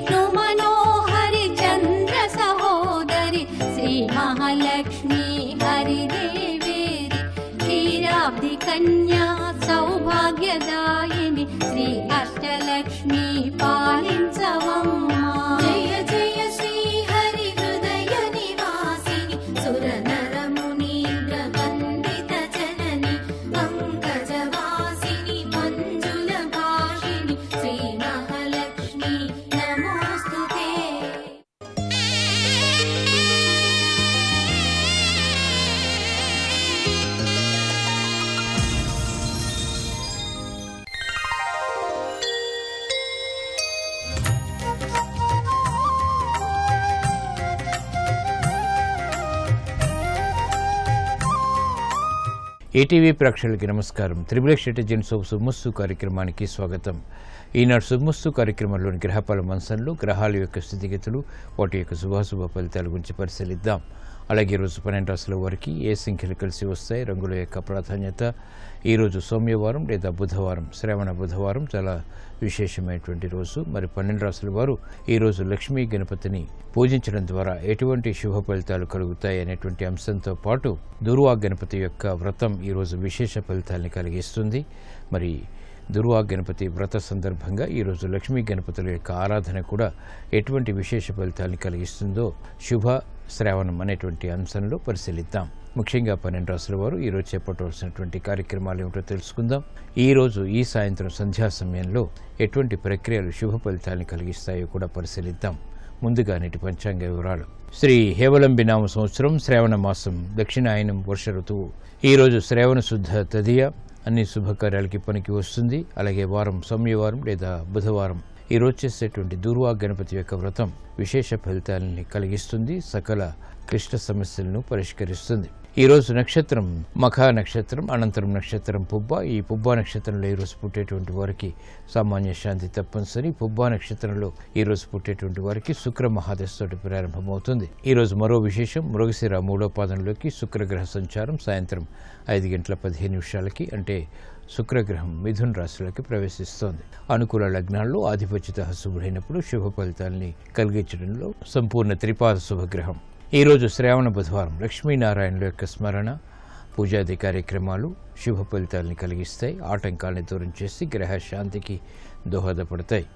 विष्णु मनोहरि चंद्र सहोदरि श्री महालक्ष्मी हरिदेवेरि क्षीराब्धि कन्या सौभाग्यदायिनि श्री अष्टलक्ष्मी पालिंचवम्मा जय जय श्री हरि हृदय निवासिनि सुरनर मुनीन्द्र वन्दित जननि पंकजवासिनि मंजुल भाषिणि श्री महालक्ष्मी नमोस्तुते। ఈటీవీ ప్రేక్షకులకి నమస్కారం. త్రిబుల్ స్ట్రాటజీస్ ఆఫ్ శుభమస్తు కార్యక్రమానికి స్వాగతం. ఈనాడు శుభమస్తు కార్యక్రమంలోని గ్రహపాల మంచంలో గ్రహాల యొక్క స్థితిగతులు, వాటి యొక్క శుభాశుభ ఫలితాల గురించి పరిశీలిద్దాం. అలాగే ఈరోజు 12 రాశుల వారికి ఏ సంఖ్యలు కలిసి వస్తాయి, రంగుల యొక్క ప్రాధాన్యత, ఈరోజు సోమవారం లేదా బుధవారం, శ్రావణ బుధవారం చాలా విశేషమైనటువంటి రోజు. మరి 12 రాశుల వారు ఈరోజు లక్ష్మీ గణపతిని పూజించడం ద్వారా ఎటువంటి శుభ ఫలితాలు కలుగుతాయి అనేటువంటి అంశంతో పాటు దుర్వా గణపతి యొక్క వ్రతం ఈరోజు విశేష ఫలితాలని కలిగిస్తుంది. మరి దుర్వా గణపతి వ్రత సందర్భంగా ఈరోజు లక్ష్మీ గణపతుల యొక్క ఆరాధన కూడా ఎటువంటి విశేష ఫలితాలను కలిగిస్తుందో శుభ శ్రావణం అనేటువంటి అంశంలో పరిశీలిద్దాం. ముఖ్యంగా 12 రాశుల వారు ఈరోజు చేపట్టవలసినటువంటి కార్యక్రమాలు ఏమిటో తెలుసుకుందాం. ఈరోజు ఈ సాయంత్రం సంధ్యా సమయంలో ఎటువంటి ప్రక్రియలు శుభ ఫలితాలను కలిగిస్తాయో కూడా పరిశీలిద్దాం. ముందుగా నేటి పంచాంగ వివరాలు. శ్రీ హేవలంబి నామ సంవత్సరం శ్రావణ మాసం దక్షిణాయనం వర్ష ఋతువు. ఈరోజు శ్రావణ శుద్ధ తదియ, అన్ని శుభకార్యాలకి పనికి వస్తుంది. అలాగే వారం సోమవారం లేదా బుధవారం ఈరోజు చేసేటువంటి దుర్వా గణపతి యొక్క వ్రతం విశేష ఫలితాలని కలిగిస్తుంది, సకల క్లిష్ట సమస్యలను పరిష్కరిస్తుంది. ఈరోజు నక్షత్రం మఖా నక్షత్రం, అనంతరం నక్షత్రం పుబ్బ. ఈ పుబ్బా నక్షత్రంలో ఈరోజు పుట్టేటువంటి వారికి సామాన్య శాంతి తప్పనిసరి. పుబ్బా నక్షత్రంలో ఈరోజు పుట్టేటువంటి వారికి శుక్ర మహాదశతోటి ప్రారంభమవుతుంది. ఈరోజు మరో విశేషం, మృగశిర 3వ పాదంలోకి శుక్రగ్రహ సంచారం సాయంత్రం 5:15 అంటే శుక్రగ్రహం మిథున్ రాశిలోకి ప్రవేశిస్తోంది. అనుకూల లగ్నాల్లో ఆధిపత్యత శుభుడైనప్పుడు శుభ ఫలితాలని కలిగించడంలో సంపూర్ణ త్రిపాద శుభగ్రహం. ఈరోజు శ్రావణ బుధవారం లక్ష్మీనారాయణుల యొక్క స్మరణ, పూజాది కార్యక్రమాలు శుభ ఫలితాలని కలిగిస్తాయి, ఆటంకాలను దూరం చేసి గ్రహ శాంతికి దోహదపడతాయి.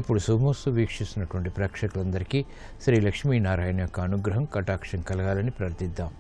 ఇప్పుడు శుభమస్తు వీక్షిస్తున్నటువంటి ప్రేక్షకులందరికీ శ్రీ లక్ష్మీనారాయణ యొక్క అనుగ్రహం కటాక్షం కలగాలని ప్రార్థిద్దాం.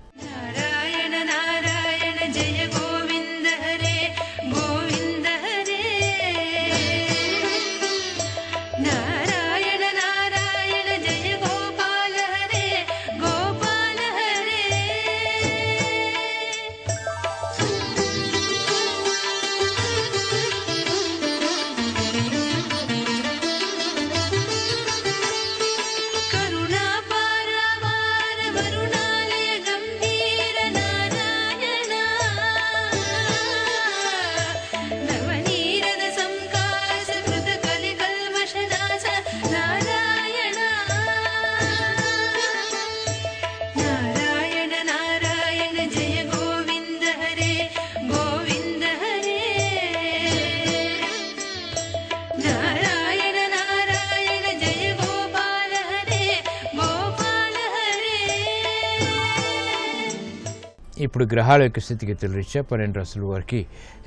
ఇప్పుడు గ్రహాల యొక్క స్థితిగతుల రీత్యా 12 రాశుల వారికి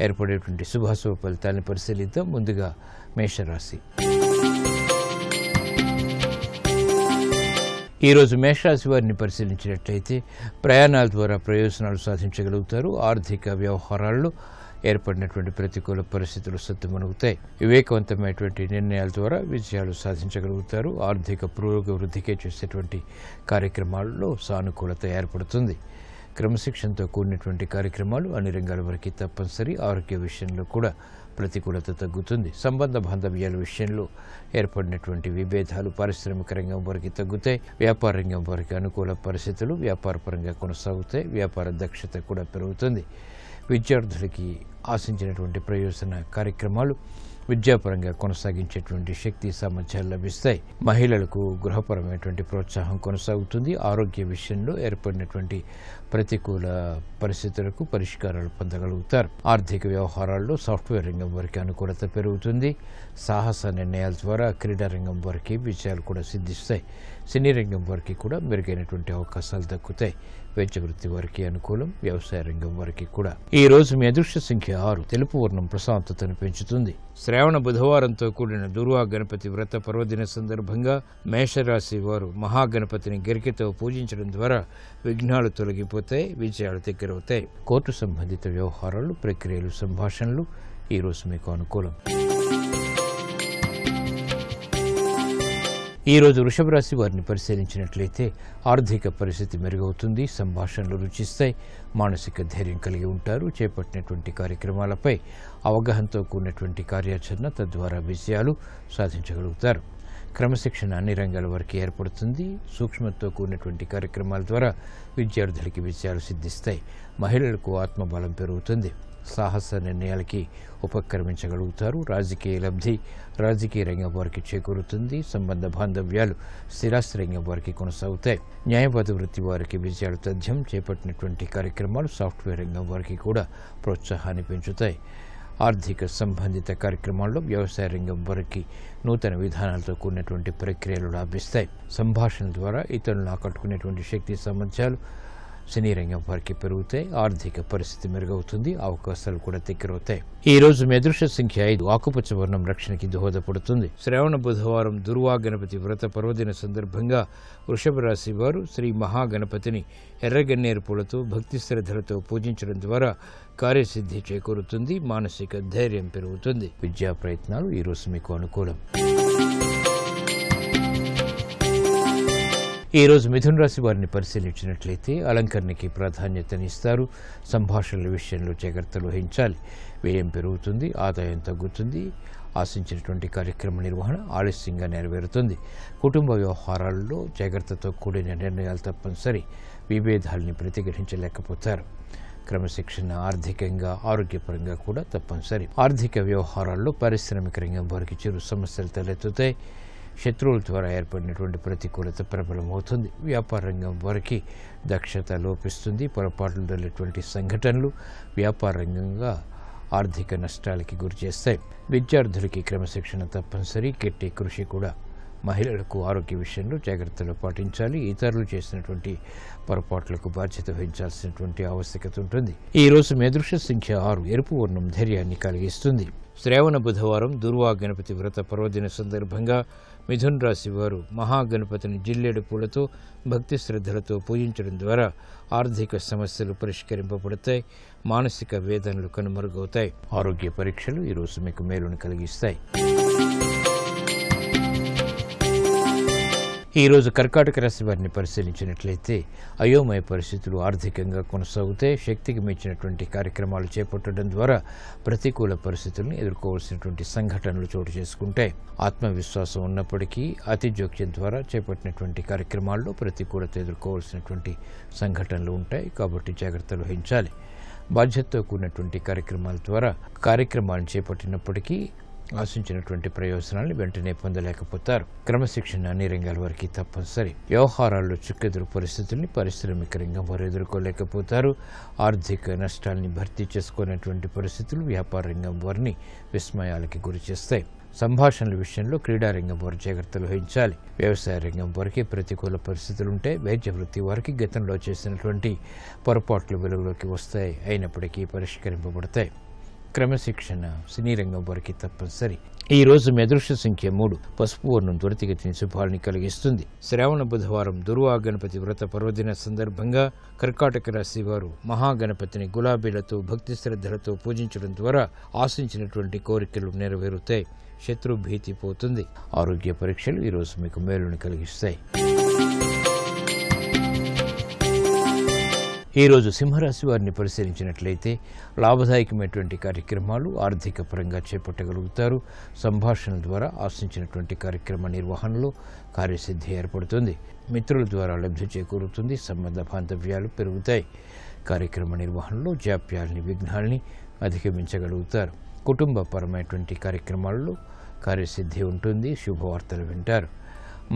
ఏర్పడేటువంటి శుభాశుభ ఫలితాలను పరిశీలిద్దాం. ముందుగా మేషరాశి. ఈరోజు మేషరాశి వారిని పరిశీలించినట్లయితే ప్రయాణాల ద్వారా ప్రయోజనాలు సాధించగలుగుతారు. ఆర్థిక వ్యవహారాల్లో ఏర్పడినటువంటి ప్రతికూల పరిస్థితులు సద్దుమణుగుతాయి. వివేకవంతమైనటువంటి నిర్ణయాల ద్వారా విజయాలు సాధించగలుగుతారు. ఆర్థిక పురోగవృద్ధికే చేసేటువంటి కార్యక్రమాల్లో సానుకూలత ఏర్పడుతుంది. క్రమశిక్షణతో కూడినటువంటి కార్యక్రమాలు అన్ని రంగాల వరకు తప్పనిసరి. ఆరోగ్య విషయంలో కూడా ప్రతికూలత తగ్గుతుంది. సంబంధ బాంధవ్యాల విషయంలో ఏర్పడినటువంటి విభేదాలు పారిశ్రామిక రంగం వరకు తగ్గుతాయి. వ్యాపార రంగం వరకు అనుకూల పరిస్థితులు వ్యాపారపరంగా కొనసాగుతాయి. వ్యాపార దక్షత కూడా పెరుగుతుంది. విద్యార్థులకి ఆశించినటువంటి ప్రయోజన కార్యక్రమాలు విద్యాపరంగా కొనసాగించేటువంటి శక్తి సామర్థ్యాలు లభిస్తాయి. మహిళలకు గృహపరమైనటువంటి ప్రోత్సాహం కొనసాగుతుంది. ఆరోగ్య విషయంలో ఏర్పడినటువంటి ప్రతికూల పరిస్థితులకు పరిష్కారాలు పొందగలుగుతారు. ఆర్థిక వ్యవహారాల్లో సాఫ్ట్వేర్ రంగం వారికి అనుకూలత పెరుగుతుంది. సాహస నిర్ణయాల ద్వారా క్రీడా రంగం వారికి విజయాలు కూడా సిద్ధిస్తాయి. సినీ రంగం వారికి కూడా మెరుగైనటువంటి అవకాశాలు దక్కుతాయి. వైద్య వృత్తి వారికి అనుకూలం. వ్యవసాయ రంగం వారికి కూడా. ఈ రోజు మీ అదృష్ట సంఖ్య 6. తెలుపు వర్ణం ప్రశాంతతను పెంచుతుంది. శ్రావణ బుధవారంతో కూడిన దుర్వా గణపతి వ్రత పర్వదిన సందర్భంగా మేషరాశి వారు మహాగణపతిని గరికెతో పూజించడం ద్వారా విఘ్నాలు తొలగిపోతాయి. విజయాలు దగ్గరవుతాయి. కోర్టు సంబంధిత వ్యవహారాలు, ప్రక్రియలు, సంభాషణలు ఈ రోజు మీకు అనుకూలం. ఈ రోజు వృషభ రాశి వారిని పరిశీలించినట్లయితే ఆర్థిక పరిస్థితి మెరుగవుతుంది. సంభాషణలు రుచిస్తాయి. మానసిక ధైర్యం కలిగి ఉంటారు. చేపట్టినటువంటి కార్యక్రమాలపై అవగాహనతో కూడినటువంటి కార్యాచరణ, తద్వారా విజయాలు సాధించగలుగుతారు. క్రమశిక్షణ అన్ని రంగాల వరకు ఏర్పడుతుంది. సూక్ష్మతో కూడినటువంటి కార్యక్రమాల ద్వారా విద్యార్థులకి విజయాలు సిద్ధిస్తాయి. మహిళలకు ఆత్మబలం పెరుగుతుంది. సాహస నిర్ణయాలకి ఉపక్రమించగలుగుతారు. రాజకీయ లబ్ధి రాజకీయ రంగం వారికి చేకూరుతుంది. సంబంధ బాంధవ్యాలు స్థిరాస్తి రంగం వారికి కొనసాగుతాయి. న్యాయవాద వృత్తి వారికి విజయాలు తథ్యం. చేపట్టినటువంటి కార్యక్రమాలు సాఫ్ట్వేర్ రంగం వారికి కూడా ప్రోత్సాహాన్ని పెంచుతాయి. ఆర్థిక సంబంధిత కార్యక్రమాల్లో వ్యవసాయ రంగం వారికి నూతన విధానాలతో కూడినటువంటి ప్రక్రియలు లాభిస్తాయి. సంభాషణ ద్వారా ఇతరులను ఆకట్టుకునేటువంటి శక్తి సామర్థ్యాలు సినీ రంగం వారికి పెరుగుతాయి. ఆర్థిక పరిస్థితి మెరుగవుతుంది. అవకాశాలు కూడా దగ్గరవుతాయి. ఈ రోజు మీ అదృష్ట సంఖ్య 5. ఆకుపచ్చ వర్ణం రక్షణకి దోహదపడుతుంది. శ్రావణ బుధవారం దుర్వా గణపతి వ్రత పర్వదిన సందర్భంగా వృషభ రాశి వారు శ్రీ మహాగణపతిని ఎర్రగన్నేరు పూలతో భక్తి శ్రద్ధలతో పూజించడం ద్వారా కార్యసిద్ధి చేకూరుతుంది. మానసిక ధైర్యం పెరుగుతుంది. విద్యా ప్రయత్నాలు ఈ రోజు మీకు అనుకూలం. ఈ రోజు మిథున రాశి వారిని పరిశీలించినట్లయితే అలంకరణకి ప్రాధాన్యతనిస్తారు. సంభాషణల విషయంలో జాగ్రత్తలు వహించాలి. వ్యయం పెరుగుతుంది. ఆదాయం తగ్గుతుంది. ఆశించినటువంటి కార్యక్రమ నిర్వహణ ఆలస్యంగా నెరవేరుతుంది. కుటుంబ వ్యవహారాల్లో జాగ్రత్తతో కూడిన నిర్ణయాలు తప్పనిసరి. విభేదాలని ప్రతిఘటించలేకపోతారు. క్రమశిక్షణ ఆర్థికంగా, ఆరోగ్యపరంగా కూడా తప్పనిసరి. ఆర్థిక వ్యవహారాల్లో పారిశ్రామిక రంగం వారికి చిరు సమస్యలు తలెత్తుతాయి. శత్రువుల ద్వారా ఏర్పడినటువంటి ప్రతికూలత ప్రబలమవుతుంది. వ్యాపార రంగం వారికి దక్షత లోపిస్తుంది. పొరపాట్లు జరిగేటువంటి సంఘటనలు వ్యాపార రంగంగా ఆర్థిక నష్టాలకి గురిచేస్తాయి. విద్యార్థులకి క్రమశిక్షణ తప్పనిసరి. గట్టి కృషి కూడా. మహిళలకు ఆరోగ్య విషయంలో జాగ్రత్తలు పాటించాలి. ఇతరులు చేసినటువంటి పొరపాట్లకు బాధ్యత వహించాల్సినటువంటి ఆవశ్యకత ఉంటుంది. ఈ రోజు మీ అదృష్ట సంఖ్య 6. ఎరుపు వర్ణం ధైర్యాన్ని కలిగిస్తుంది. శ్రావణ బుధవారం దుర్వా గణపతి వ్రత పర్వదిన సందర్భంగా మిథున్ రాశి వారు మహాగణపతిని జిల్లేడు పూలతో భక్తి శ్రద్ధలతో పూజించడం ద్వారా ఆర్థిక సమస్యలు పరిష్కరింపబడతాయి. మానసిక వేదనలు కనుమరుగవుతాయి. ఆరోగ్య పరీక్షలు ఈరోజు మీకు మేలును కలిగిస్తాయి. ఈరోజు కర్కాటక రాశి వారిని పరిశీలించినట్లయితే అయోమయ పరిస్థితులు ఆర్థికంగా కొనసాగుతాయి. శక్తికి మించినటువంటి కార్యక్రమాలు చేపట్టడం ద్వారా ప్రతికూల పరిస్థితులను ఎదుర్కోవాల్సినటువంటి సంఘటనలు చోటు చేసుకుంటాయి. ఆత్మవిశ్వాసం ఉన్నప్పటికీ అతి జోక్యం ద్వారా చేపట్టినటువంటి కార్యక్రమాల్లో ప్రతికూలత ఎదుర్కోవాల్సినటువంటి సంఘటనలు ఉంటాయి. కాబట్టి జాగ్రత్తలు వహించాలి. బాధ్యతతో కూడినటువంటి కార్యక్రమాల ద్వారా కార్యక్రమాలను చేపట్టినప్పటికీ ఆశించినటువంటి ప్రయోజనాలను వెంటనే పొందలేకపోతారు. క్రమశిక్షణ అన్ని రంగాల వారికి తప్పనిసరి. వ్యవహారాల్లో చుక్కెదురు పరిస్థితుల్ని పారిశ్రామిక రంగం వారు ఎదుర్కోలేకపోతారు. ఆర్థిక నష్టాల్ని భర్తీ చేసుకునేటువంటి పరిస్థితులు వ్యాపార రంగం వారిని విస్మయాలకి గురి చేస్తాయి. సంభాషణల విషయంలో క్రీడా రంగం వారు జాగ్రత్తలు వహించాలి. వ్యవసాయ రంగం వారికి ప్రతికూల పరిస్థితులుంటే వైద్య వృత్తి వారికి గతంలో చేసినటువంటి పొరపాట్లు వెలుగులోకి వస్తాయి. అయినప్పటికీ పరిష్కరింపబడతాయి. క్రమశిక్షణ సినీ రంగం వారికి తప్పనిసరి. ఈ రోజు మీ అదృష్ట సంఖ్య 3. పసుపు వర్ణం త్వరితగతిని శుభాలని కలిగిస్తుంది. శ్రావణ బుధవారం దుర్వా గణపతి వ్రత పర్వదిన సందర్భంగా కర్కాటక రాశి వారు మహాగణపతిని గులాబీలతో భక్తి శ్రద్ధలతో పూజించడం ద్వారా ఆశించినటువంటి కోరికలు నెరవేరుతాయి. శత్రు భీతి పోతుంది. ఆరోగ్య పరీక్షలు ఈరోజు మీకు మేలును కలిగిస్తాయి. ఈరోజు సింహరాశి వారిని పరిశీలించినట్లయితే లాభదాయకమైనటువంటి కార్యక్రమాలు ఆర్థిక పరంగా చేపట్టగలుగుతారు. సంభాషణల ద్వారా ఆశించినటువంటి కార్యక్రమ నిర్వహణలో కార్యసిద్ధి ఏర్పడుతుంది. మిత్రుల ద్వారా లబ్ధి చేకూరుతుంది. సంబంధ బాంధవ్యాలు పెరుగుతాయి. కార్యక్రమ నిర్వహణలో జాప్యాలని, విఘ్నాల్ని అధిగమించగలుగుతారు. కుటుంబపరమైనటువంటి కార్యక్రమాల్లో కార్యసిద్ధి ఉంటుంది, శుభవార్తలు వింటారు.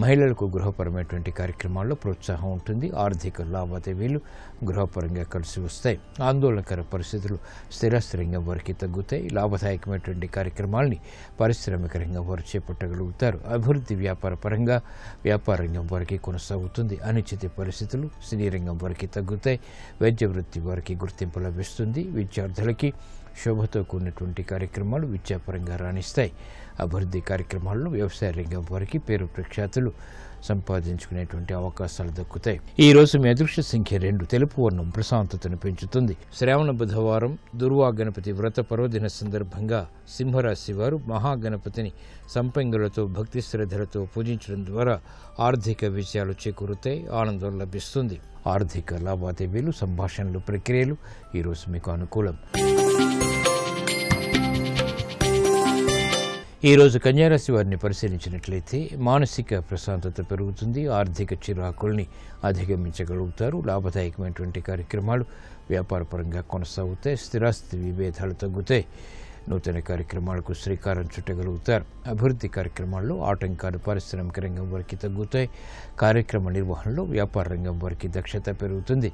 మహిళలకు గృహపరమైనటువంటి కార్యక్రమాల్లో ప్రోత్సాహం ఉంటుంది, ఆర్థిక లావాదేవీలు గృహపరంగా కలిసి వస్తాయి. ఆందోళనకర పరిస్థితులు స్థిరాస్తి రంగం వారికి తగ్గుతాయి. లాభదాయకమైనటువంటి కార్యక్రమాల్ని పారిశ్రామిక రంగం వారు చేపట్టగలుగుతారు. అభివృద్ధి వ్యాపార పరంగా వ్యాపార రంగం వారికి కొనసాగుతుంది. అనిశ్చిత పరిస్థితులు సినీ రంగం వారికి తగ్గుతాయి. వైద్య వృత్తి వారికి గుర్తింపు లభిస్తుంది. విద్యార్థులకి శోభతో కూడినటువంటి కార్యక్రమాలు విద్యాపరంగా రాణిస్తాయి. అభివృద్ధి కార్యక్రమాల్లో వ్యవసాయ రంగం వారికి పేరు ప్రఖ్యాతులు సంపాదించుకునేటువంటి అవకాశాలు దక్కుతాయి. ఈ రోజు మీ అదృష్ట సంఖ్య 2. తెలుపు వర్ణం ప్రశాంతతను పెంచుతుంది. శ్రావణ బుధవారం దుర్వా గణపతి వ్రత పర్వదిన సందర్భంగా సింహరాశి వారు మహాగణపతిని సంపంగులతో భక్తి శ్రద్ధలతో పూజించడం ద్వారా ఆర్థిక విజయాలు చేకూరుతాయి, ఆనందం లభిస్తుంది. ఆర్థిక లావాదేవీలు, సంభాషణలు, ప్రక్రియలు ఈరోజు మీకు అనుకూలం. ఈరోజు కన్యారాశి వారిని పరిశీలించినట్లయితే మానసిక ప్రశాంతత పెరుగుతుంది, ఆర్థిక చిరాకుల్ని అధిగమించగలుగుతారు. లాభదాయకమైనటువంటి కార్యక్రమాలు వ్యాపారపరంగా కొనసాగుతాయి. స్థిరాస్తి విభేదాలు తగ్గుతాయి. నూతన కార్యక్రమాలకు శ్రీకారం చుట్టగలుగుతారు. అభివృద్ధి కార్యక్రమాల్లో ఆటంకాలు పారిశ్రామిక రంగం వారికి తగ్గుతాయి. కార్యక్రమ నిర్వహణలో వ్యాపార రంగం వారికి దక్షత పెరుగుతుంది.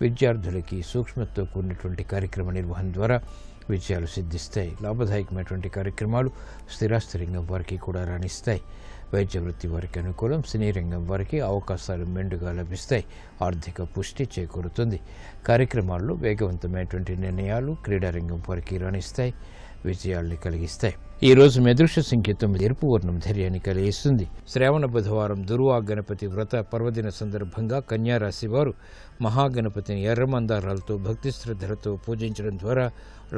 విద్యార్థులకి సూక్ష్మతో కూడినటువంటి కార్యక్రమ నిర్వహణ ద్వారా విజయాలు సిద్ధిస్తాయి. లాభదాయకమైనటువంటి కార్యక్రమాలు స్థిరాస్తి రంగం వారికి కూడా రాణిస్తాయి. వైద్య వృత్తి వారికి అనుకూలం. సినీ రంగం వారికి అవకాశాలు మెండుగా లభిస్తాయి. ఆర్థిక పుష్టి చేకూరుతుంది. కార్యక్రమాల్లో వేగవంతమైనటువంటి నిర్ణయాలు క్రీడారంగం వారికి రాణిస్తాయి, విజయాల్ని కలిగిస్తాయి. ఈ రోజు మీ అదృష్ట సంఖ్య 9. ఎరుపు వర్ణం ధైర్యాన్ని కలిగిస్తుంది. శ్రావణ బుధవారం దుర్వా గణపతి వ్రత పర్వదిన సందర్భంగా కన్యారాశి వారు మహాగణపతిని ఎర్రమందారాలతో భక్తి శ్రద్ధలతో పూజించడం ద్వారా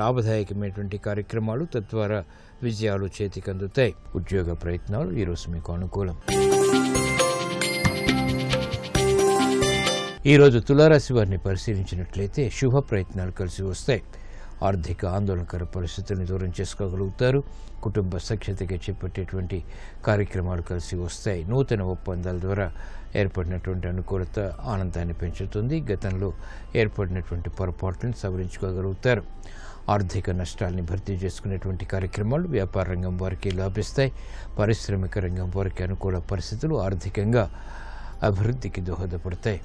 లాభదాయకమైనటువంటి కార్యక్రమాలు, తద్వారా విజయాలు చేతికందుతాయి. ఉద్యోగ ప్రయత్నాలు ఈరోజు మీకు అనుకూలం. ఈరోజు తులారాశి వారిని పరిశీలించినట్లయితే శుభ ప్రయత్నాలు కలిసి వస్తాయి. ఆర్థిక ఆందోళనకర పరిస్థితులను దూరం చేసుకోగలుగుతారు. కుటుంబ సఖ్యతగా చేపట్టేటువంటి కార్యక్రమాలు కలిసి వస్తాయి. నూతన ఒప్పందాల ద్వారా ఏర్పడినటువంటి అనుకూలత ఆనందాన్ని పెంచుతుంది. గతంలో ఏర్పడినటువంటి పొరపాట్లను సవరించుకోగలుగుతారు. ఆర్థిక నష్టాలని భర్తీ చేసుకునేటువంటి కార్యక్రమాలు వ్యాపార రంగం వారికి లాభిస్తాయి. పారిశ్రామిక రంగం వారికి అనుకూల పరిస్థితులు ఆర్థికంగా అభివృద్ధికి దోహదపడతాయి.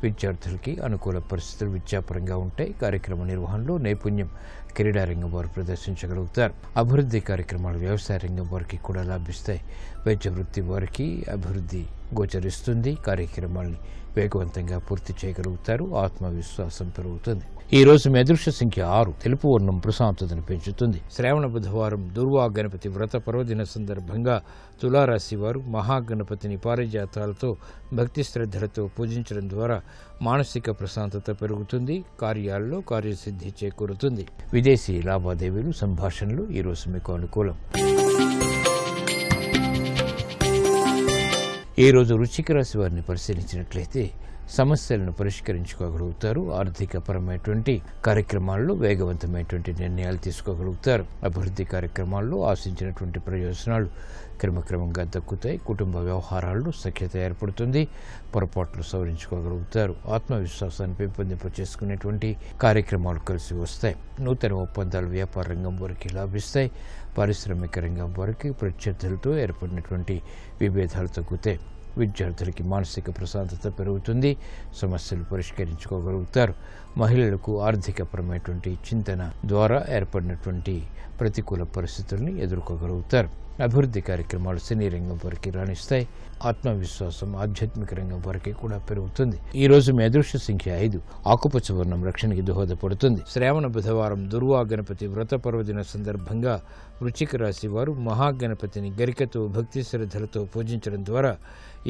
విద్యార్థులకి అనుకూల పరిస్థితులు విద్యాపరంగా ఉంటాయి. కార్యక్రమ నిర్వహణలో నైపుణ్యం క్రీడారంగం వారు ప్రదర్శించగలుగుతారు. అభివృద్ధి కార్యక్రమాలు వ్యవసాయ రంగం వారికి కూడా లాభిస్తాయి. వైద్య వృత్తి వారికి అభివృద్ధి గోచరిస్తుంది. కార్యక్రమాల్ని వేగవంతంగా పూర్తి చేయగలుగుతారు. ఆత్మవిశ్వాసం పెరుగుతుంది. ఈ రోజు మీ అదృష్ట సంఖ్య 6. తెలుపు వర్ణం ప్రశాంతతను పెంచుతుంది. శ్రావణ బుధవారం దుర్వా గణపతి వ్రత పర్వదిన సందర్భంగా తులారాశి వారు మహాగణపతిని పారిజాతాలతో భక్తి శ్రద్ధలతో పూజించడం ద్వారా మానసిక ప్రశాంతత పెరుగుతుంది. కార్యాల్లో కార్యసిద్ధి చేకూరుతుంది. విదేశీ లావాదేవీలు, సంభాషణలు ఈరోజు మీకు అనుకూలం. ఈరోజు వృశ్చిక రాశి వారిని పరిశీలించినట్లయితే సమస్యలను పరిష్కరించుకోగలుగుతారు. ఆర్థిక పరమైనటువంటి కార్యక్రమాల్లో వేగవంతమైనటువంటి నిర్ణయాలు తీసుకోగలుగుతారు. అభివృద్ధి కార్యక్రమాల్లో ఆశించినటువంటి ప్రయోజనాలు క్రమక్రమంగా దక్కుతాయి. కుటుంబ వ్యవహారాల్లో సఖ్యత ఏర్పడుతుంది. పొరపాట్లు సవరించుకోగలుగుతారు. ఆత్మవిశ్వాసాన్ని పెంపొందింపచేసుకునేటువంటి కార్యక్రమాలు కలిసి వస్తాయి. నూతన ఒప్పందాలు వ్యాపార రంగం వారికి లాభిస్తాయి. పారిశ్రామిక రంగం వారికి ప్రత్యర్థులతో ఏర్పడినటువంటి విభేదాలు తగ్గుతాయి. విద్యార్థులకి మానసిక ప్రశాంతత పెరుగుతుంది. సమస్యలు పరిష్కరించుకోగలుగుతారు. మహిళలకు ఆర్థికపరమైనటువంటి చింతన ద్వారా ఏర్పడినటువంటి ప్రతికూల పరిస్థితుల్ని ఎదుర్కోగలుగుతారు. అభివృద్ధి కార్యక్రమాలు సినీ రంగం వారికి రాణిస్తాయి. ఆత్మవిశ్వాసం ఆధ్యాత్మిక రంగం వారికి కూడా పెరుగుతుంది. ఈ రోజు మీ అదృష్ట సంఖ్య 5. ఆకుపచ్చ వర్ణం రక్షణకి దోహదపడుతుంది. శ్రావణ బుధవారం దుర్వా గణపతి వ్రత పర్వదిన సందర్భంగా వృశ్చిక రాశి వారు మహాగణపతిని గరికతో భక్తి శ్రద్ధలతో పూజించడం ద్వారా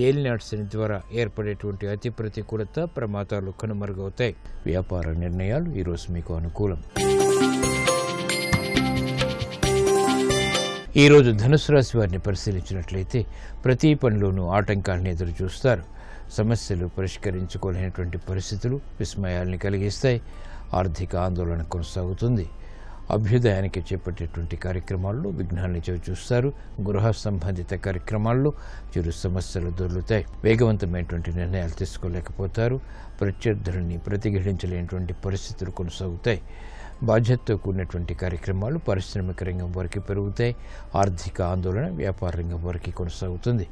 ఏలినాటి శని ద్వారా ఏర్పడేటువంటి అతి ప్రతికూలత ప్రమాదాలు కనుమరుగవుతాయి. వ్యాపార నిర్ణయాలు ఈరోజు మీకు అనుకూలం. ఈరోజు ధనుసు రాశి వారిని పరిశీలించినట్లయితే ప్రతి పనిలోనూ ఆటంకాలను ఎదురు చూస్తారు. సమస్యలు పరిష్కరించుకోలేనటువంటి పరిస్థితులు విస్మయాల్ని కలిగిస్తాయి. ఆర్థిక ఆందోళన కొనసాగుతుంది. అభ్యుదయానికి చేపట్టేటువంటి కార్యక్రమాల్లో విఘ్నాన్ని చవిచూస్తారు. గృహ సంబంధిత కార్యక్రమాల్లో చిరు సమస్యలు దొర్లుతాయి. వేగవంతమైనటువంటి నిర్ణయాలు తీసుకోలేకపోతారు. ప్రత్యర్థులని ప్రతిఘటించలేనటువంటి పరిస్థితులు కొనసాగుతాయి. బాధ్యతతో కూడినటువంటి కార్యక్రమాలు పారిశ్రామిక రంగం వరకు పెరుగుతాయి. ఆర్థిక ఆందోళన వ్యాపార రంగం వరకు కొనసాగుతుంది.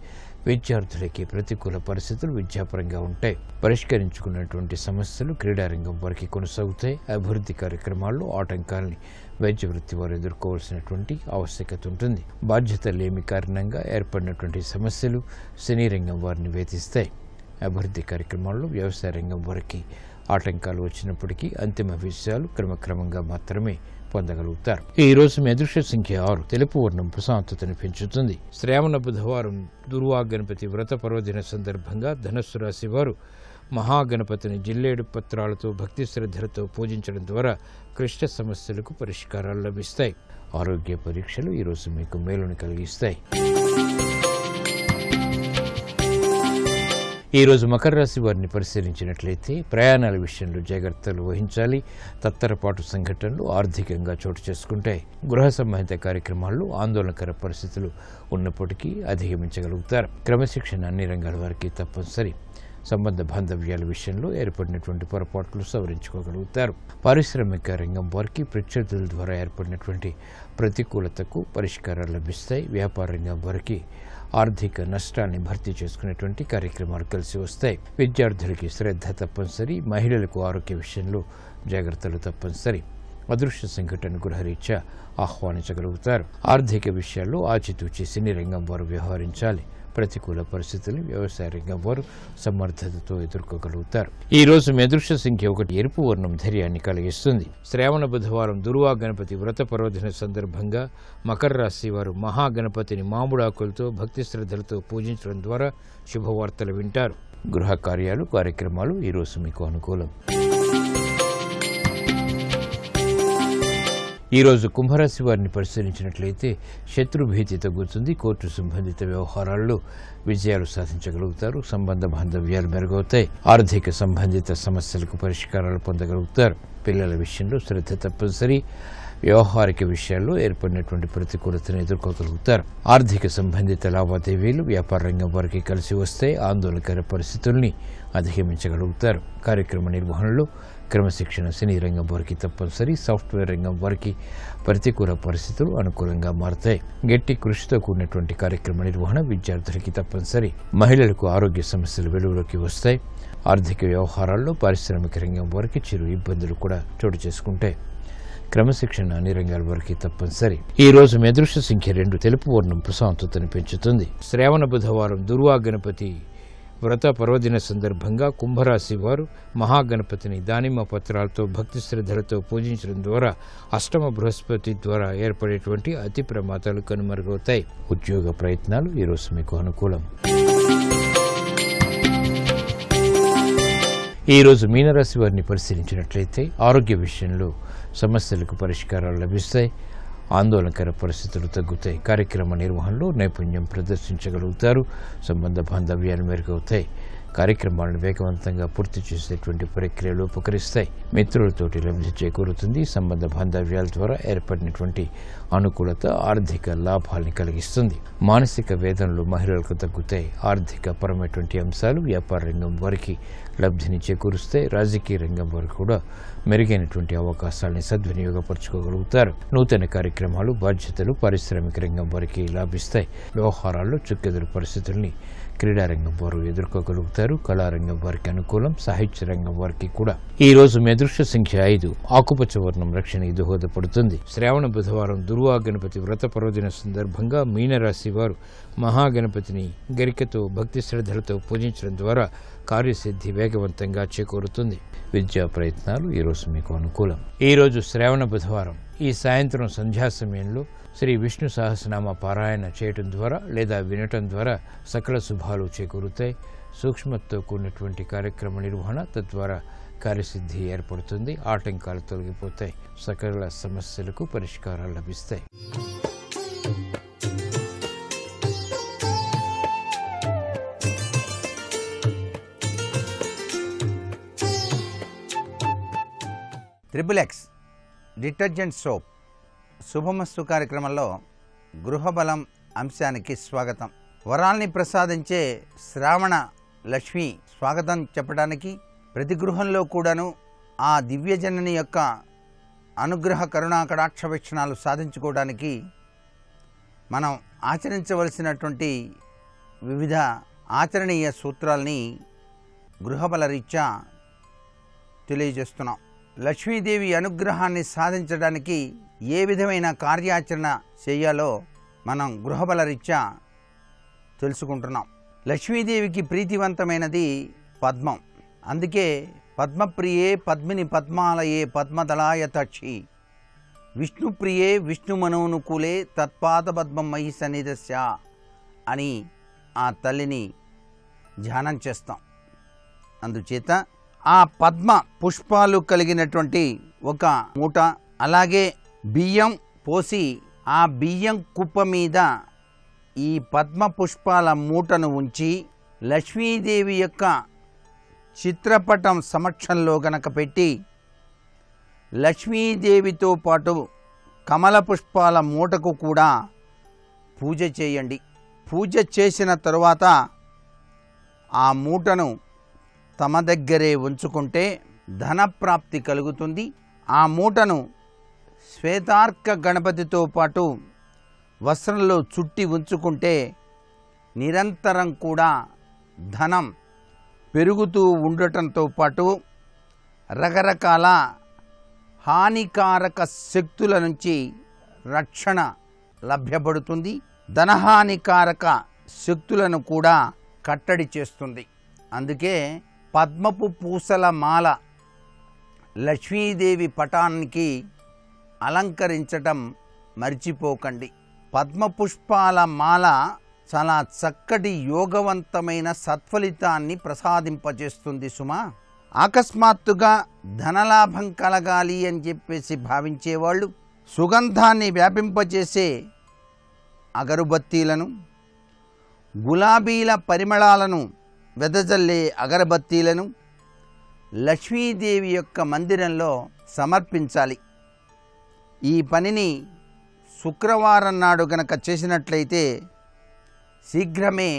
విద్యార్థులకి ప్రతికూల పరిస్థితులు విద్యాపరంగా ఉంటాయి. పరిష్కరించుకున్నటువంటి సమస్యలు క్రీడారంగం వరకు కొనసాగుతాయి. అభివృద్ధి కార్యక్రమాల్లో ఆటంకాలని వైద్య వృత్తి వారు ఎదుర్కోవాల్సినటువంటి ఆవశ్యకత ఉంటుంది. బాధ్యత లేమి కారణంగా ఏర్పడినటువంటి సమస్యలు సినీ రంగం వారిని వేధిస్తాయి. అభివృద్ధి కార్యక్రమాల్లో వ్యవసాయ రంగం వరకు ఆటంకాలు వచ్చినప్పటికీ అంతిమ విషయాలు క్రమక్రమంగా మాత్రమే పొందగలుగుతారు. ఈ రోజు మీ అదృష్ట సంఖ్య 6. తెలుపు వర్ణం ప్రశాంతతను పెంచుతుంది. శ్రావణ బుధవారం దుర్వా గణపతి వ్రత పర్వదిన సందర్భంగా ధనస్సు రాశి వారు మహాగణపతిని జిల్లేడు పత్రాలతో భక్తి శ్రద్ధలతో పూజించడం ద్వారా క్లిష్ట సమస్యలకు పరిష్కారాలు లభిస్తాయి. ఆరోగ్య పరీక్షలు ఈరోజు మీకు మేలును కలిగిస్తాయి. ఈరోజు మకర రాశి వారిని పరిశీలించినట్లయితే ప్రయాణాల విషయంలో జాగ్రత్తలు వహించాలి. తత్తరపాటు సంఘటనలు ఆర్థికంగా చోటు చేసుకుంటాయి. గృహ సంబంధిత కార్యక్రమాల్లో ఆందోళనకర పరిస్థితులు ఉన్నప్పటికీ అధిగమించగలుగుతారు. క్రమశిక్షణ అన్ని రంగాల వారికి తప్పనిసరి. సంబంధ బాంధవ్యాల విషయంలో ఏర్పడినటువంటి పొరపాట్లు సవరించుకోగలుగుతారు. పారిశ్రామిక రంగం వారికి ప్రత్యర్థుల ద్వారా ఏర్పడినటువంటి ప్రతికూలతకు పరిష్కారాలు లభిస్తాయి. వ్యాపార రంగం వారికి ఆర్థిక నష్టాన్ని భర్తీ చేసుకునేటువంటి కార్యక్రమాలు కలిసి వస్తాయి. విద్యార్థులకి శ్రద్ధ తప్పనిసరి. మహిళలకు ఆరోగ్య విషయంలో జాగ్రత్తలు తప్పనిసరి. అదృశ్య సంఘటన గృహరీత్యా ఆహ్వానించగలుగుతారు. ఆర్థిక విషయాల్లో ఆచితూచి సినీ రంగం వారు వ్యవహరించాలి. ప్రతికూల పరిస్థితులు వ్యవసాయ రంగం వారు సమర్థతతో ఎదుర్కోగలుగుతారు. ఈ రోజు మీ అదృష్ట సంఖ్య 1. ఎరుపు వర్ణం ధైర్యాన్ని కలిగిస్తుంది. శ్రావణ బుధవారం దుర్వా గణపతి వ్రత పర్వదిన సందర్భంగా మకర రాశి వారు మహాగణపతిని మామిడాకులతో భక్తి శ్రద్ధలతో పూజించడం ద్వారా శుభవార్తలు వింటారు. గృహ కార్యాలు కార్యక్రమాలు ఈరోజు మీకు అనుకూలం. ఈరోజు కుంభరాశి వారిని పరిశీలించినట్లయితే శత్రుభీతి తగ్గుతుంది. కోర్టు సంబంధిత వ్యవహారాల్లో విజయాలు సాధించగలుగుతారు. సంబంధ బాంధవ్యాలు మెరుగవుతాయి. ఆర్థిక సంబంధిత సమస్యలకు పరిష్కారాలు పొందగలుగుతారు. పిల్లల విషయంలో శ్రద్ధ తప్పనిసరి. వ్యవహారిక విషయాల్లో ఏర్పడినటువంటి ప్రతికూలతను ఎదుర్కోగలుగుతారు. ఆర్థిక సంబంధిత లావాదేవీలు వ్యాపార రంగం వారికి కలిసి వస్తాయి. ఆందోళనకర పరిస్థితుల్ని అధిగమించగలుగుతారు. కార్యక్రమ నిర్వహణలో క్రమశిక్షణ సినీ రంగం వారికి తప్పనిసరి. సాఫ్ట్వేర్ రంగం వారికి ప్రతికూల పరిస్థితులు అనుకూలంగా మారతాయి. గట్టి కృషితో కూడినటువంటి కార్యక్రమ నిర్వహణ విద్యార్థులకి తప్పనిసరి. మహిళలకు ఆరోగ్య సమస్యలు వెలుగులోకి వస్తాయి. ఆర్థిక వ్యవహారాల్లో పారిశ్రామిక రంగం వారికి చిరు ఇబ్బందులు కూడా చోటు చేసుకుంటాయి. క్రమశిక్షణ అన్ని రంగాల వారికి తప్పనిసరి. ఈ రోజు మీ అదృష్ట సంఖ్య 2. తెలుపు వర్ణం ప్రశాంతతను పెంచుతుంది. శ్రావణ బుధవారం దుర్వా గణపతి వ్రత పర్వదిన సందర్భంగా కుంభరాశి వారు మహాగణపతిని దానిమ్మ పత్రాలతో భక్తి శ్రద్ధలతో పూజించడం ద్వారా అష్టమ బృహస్పతి ద్వారా ఏర్పడేటువంటి అతి ప్రమాదాలు కనుమరుగవుతాయి. ఉద్యోగ ప్రయత్నాలు ఈరోజు మీకు అనుకూలం. ఈరోజు మీనరాశి వారిని పరిశీలించినట్లయితే ఆరోగ్య విషయంలో సమస్యలకు పరిష్కారాలు లభిస్తాయి. ఆందోళనకర పరిస్థితులు తగ్గుతాయి. కార్యక్రమ నిర్వహణలో నైపుణ్యం ప్రదర్శించగలుగుతారు. సంబంధ బాంధవ్యాలు మెరుగవుతాయి. కార్యక్రమాలను వేగవంతంగా పూర్తి చేసేటువంటి ప్రక్రియలు ఉపకరిస్తాయి. మిత్రులతోటి లబ్ధి చేకూరుతుంది. సంబంధ బాంధవ్యాల ద్వారా ఏర్పడినటువంటి అనుకూలత ఆర్థిక లాభాల్ని కలిగిస్తుంది. మానసిక వేదనలు మహిళలకు తగ్గుతాయి. ఆర్థిక పరమైనటువంటి అంశాలు వ్యాపార రంగం వారికి లబ్ధిని చేకూరుస్తాయి. రాజకీయ రంగం వారు కూడా మెరుగైనటువంటి అవకాశాలని సద్వినియోగపరచుకోగలుగుతారు. నూతన కార్యక్రమాలు బాధ్యతలు పారిశ్రామిక రంగం వారికి లాభిస్తాయి. వ్యవహారాల్లో చుక్కెదురు పరిస్థితుల్ని క్రీడారంగం వారు ఎదుర్కోగలుగుతారు. కళారంగం వారికి అనుకూలం. సాహిత్య రంగం వారికి కూడా. ఈ రోజు మీ అదృష్ట సంఖ్య 5. ఆకుపచ్చ వర్ణం రక్షణకి దోహదపడుతుంది. శ్రావణ బుధవారం దుర్వా గణపతి వ్రత పర్వదిన సందర్భంగా మీనరాశి వారు మహాగణపతిని గరికతో భక్తి శ్రద్ధలతో పూజించడం ద్వారా కార్యసిద్ధి వేగవంతంగా చేకూరుతుంది. విద్యా ప్రయత్నాలు ఈరోజు మీకు అనుకూలం. ఈరోజు శ్రావణ బుధవారం ఈ సాయంత్రం సంధ్యా సమయంలో శ్రీ విష్ణు సహస్రనామ పారాయణ చేయటం ద్వారా లేదా వినటం ద్వారా సకల శుభాలు చేకూరుతాయి. సూక్ష్మతతో కూడినటువంటి కార్యక్రమ నిర్వహణ తద్వారా కార్యసిద్ధి ఏర్పడుతుంది. ఆటంకాలు తొలగిపోతాయి. సకల సమస్యలకు పరిష్కారాలు లభిస్తాయి. ట్రిపుల్ ఎక్స్ డిటర్జెంట్ సోప్ శుభమస్తు కార్యక్రమంలో గృహబలం అంశానికి స్వాగతం. వరాల్ని ప్రసాదించే శ్రావణ లక్ష్మి స్వాగతం చెప్పడానికి ప్రతి గృహంలో కూడాను ఆ దివ్యజనని యొక్క అనుగ్రహ కరుణా కటాక్ష వీక్షణాలు సాధించుకోవడానికి మనం ఆచరించవలసినటువంటి వివిధ ఆచరణీయ సూత్రాల్ని గృహబల రీత్యా తెలియజేస్తున్నాం. లక్ష్మీదేవి అనుగ్రహాన్ని సాధించడానికి ఏ విధమైన కార్యాచరణ చేయాలో మనం గృహబల రీత్యా తెలుసుకుంటున్నాం. లక్ష్మీదేవికి ప్రీతివంతమైనది పద్మం. అందుకే పద్మప్రియే పద్మిని పద్మాలయే పద్మదళాయ తక్షి విష్ణుప్రియే విష్ణుమనోనుకూలే తత్పాద పద్మమయి సన్నిధస్య అని ఆ తల్లిని ధ్యానం చేస్తాం. అందుచేత ఆ పద్మ పుష్పాలు కలిగినటువంటి ఒక మూట, అలాగే బియ్యం పోసి ఆ బియ్యం కుప్ప మీద ఈ పద్మ పుష్పాల మూటను ఉంచి లక్ష్మీదేవి యొక్క చిత్రపటం సమక్షంలో గనక పెట్టి లక్ష్మీదేవితో పాటు కమల పుష్పాల మూటకు కూడా పూజ చేయండి. పూజ చేసిన తరువాత ఆ మూటను తమ దగ్గరే ఉంచుకుంటే ధనప్రాప్తి కలుగుతుంది. ఆ మూటను శ్వేతార్క గణపతితో పాటు వస్త్రంలో చుట్టి ఉంచుకుంటే నిరంతరం కూడా ధనం పెరుగుతూ ఉండటంతో పాటు రకరకాల హానికారక శక్తుల నుంచి రక్షణ లభ్యపడుతుంది. ధనహానికారక శక్తులను కూడా కట్టడి చేస్తుంది. అందుకే పద్మపు పూసల మాల లక్ష్మీదేవి పటానికి అలంకరించటం మర్చిపోకండి. పద్మపుష్పాల మాల చాలా చక్కటి యోగవంతమైన సత్ఫలితాన్ని ప్రసాదింపజేస్తుంది సుమా. అకస్మాత్తుగా ధనలాభం కలగాలి అని చెప్పేసి భావించేవాళ్ళు సుగంధాన్ని వ్యాపింపజేసే అగరుబత్తీలను, గులాబీల పరిమళాలను వెదజల్లే అగరబత్తీలను లక్ష్మీదేవి యొక్క మందిరంలో సమర్పించాలి. ఈ పనిని శుక్రవారం నాడు గనక చేసినట్లయితే శీఘ్రమే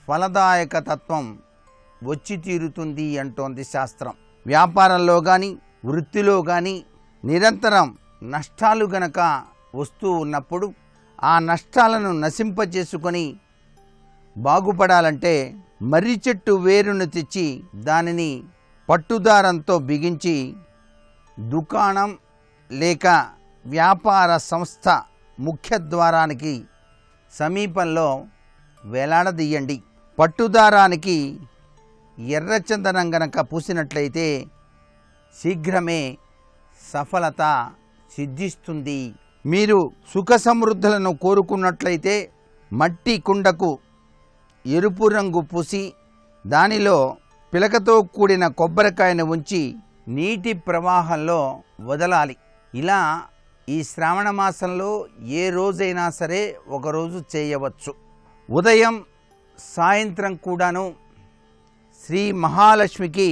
ఫలదాయక తత్వం వచ్చి తీరుతుంది అంటోంది శాస్త్రం. వ్యాపారంలో కానీ వృత్తిలో కానీ నిరంతరం నష్టాలు గనక వస్తూ ఉన్నప్పుడు ఆ నష్టాలను నశింపజేసుకొని బాగుపడాలంటే మర్రి చెట్టు వేరును తెచ్చి దానిని పట్టుదారంతో బిగించి దుకాణం లేక వ్యాపార సంస్థ ముఖ్య ద్వారానికి సమీపంలో వేలాడదీయండి. పట్టుదారానికి ఎర్రచందనం గనక పూసినట్లయితే శీఘ్రమే సఫలత సిద్ధిస్తుంది. మీరు సుఖ సమృద్ధులను కోరుకున్నట్లయితే మట్టి కుండకు ఎరుపు రంగు పూసి దానిలో పిలకతో కూడిన కొబ్బరికాయను ఉంచి నీటి ప్రవాహంలో వదలాలి. ఇలా ఈ శ్రావణ మాసంలో ఏ రోజైనా సరే ఒకరోజు చేయవచ్చు. ఉదయం సాయంత్రం కూడాను శ్రీ మహాలక్ష్మికి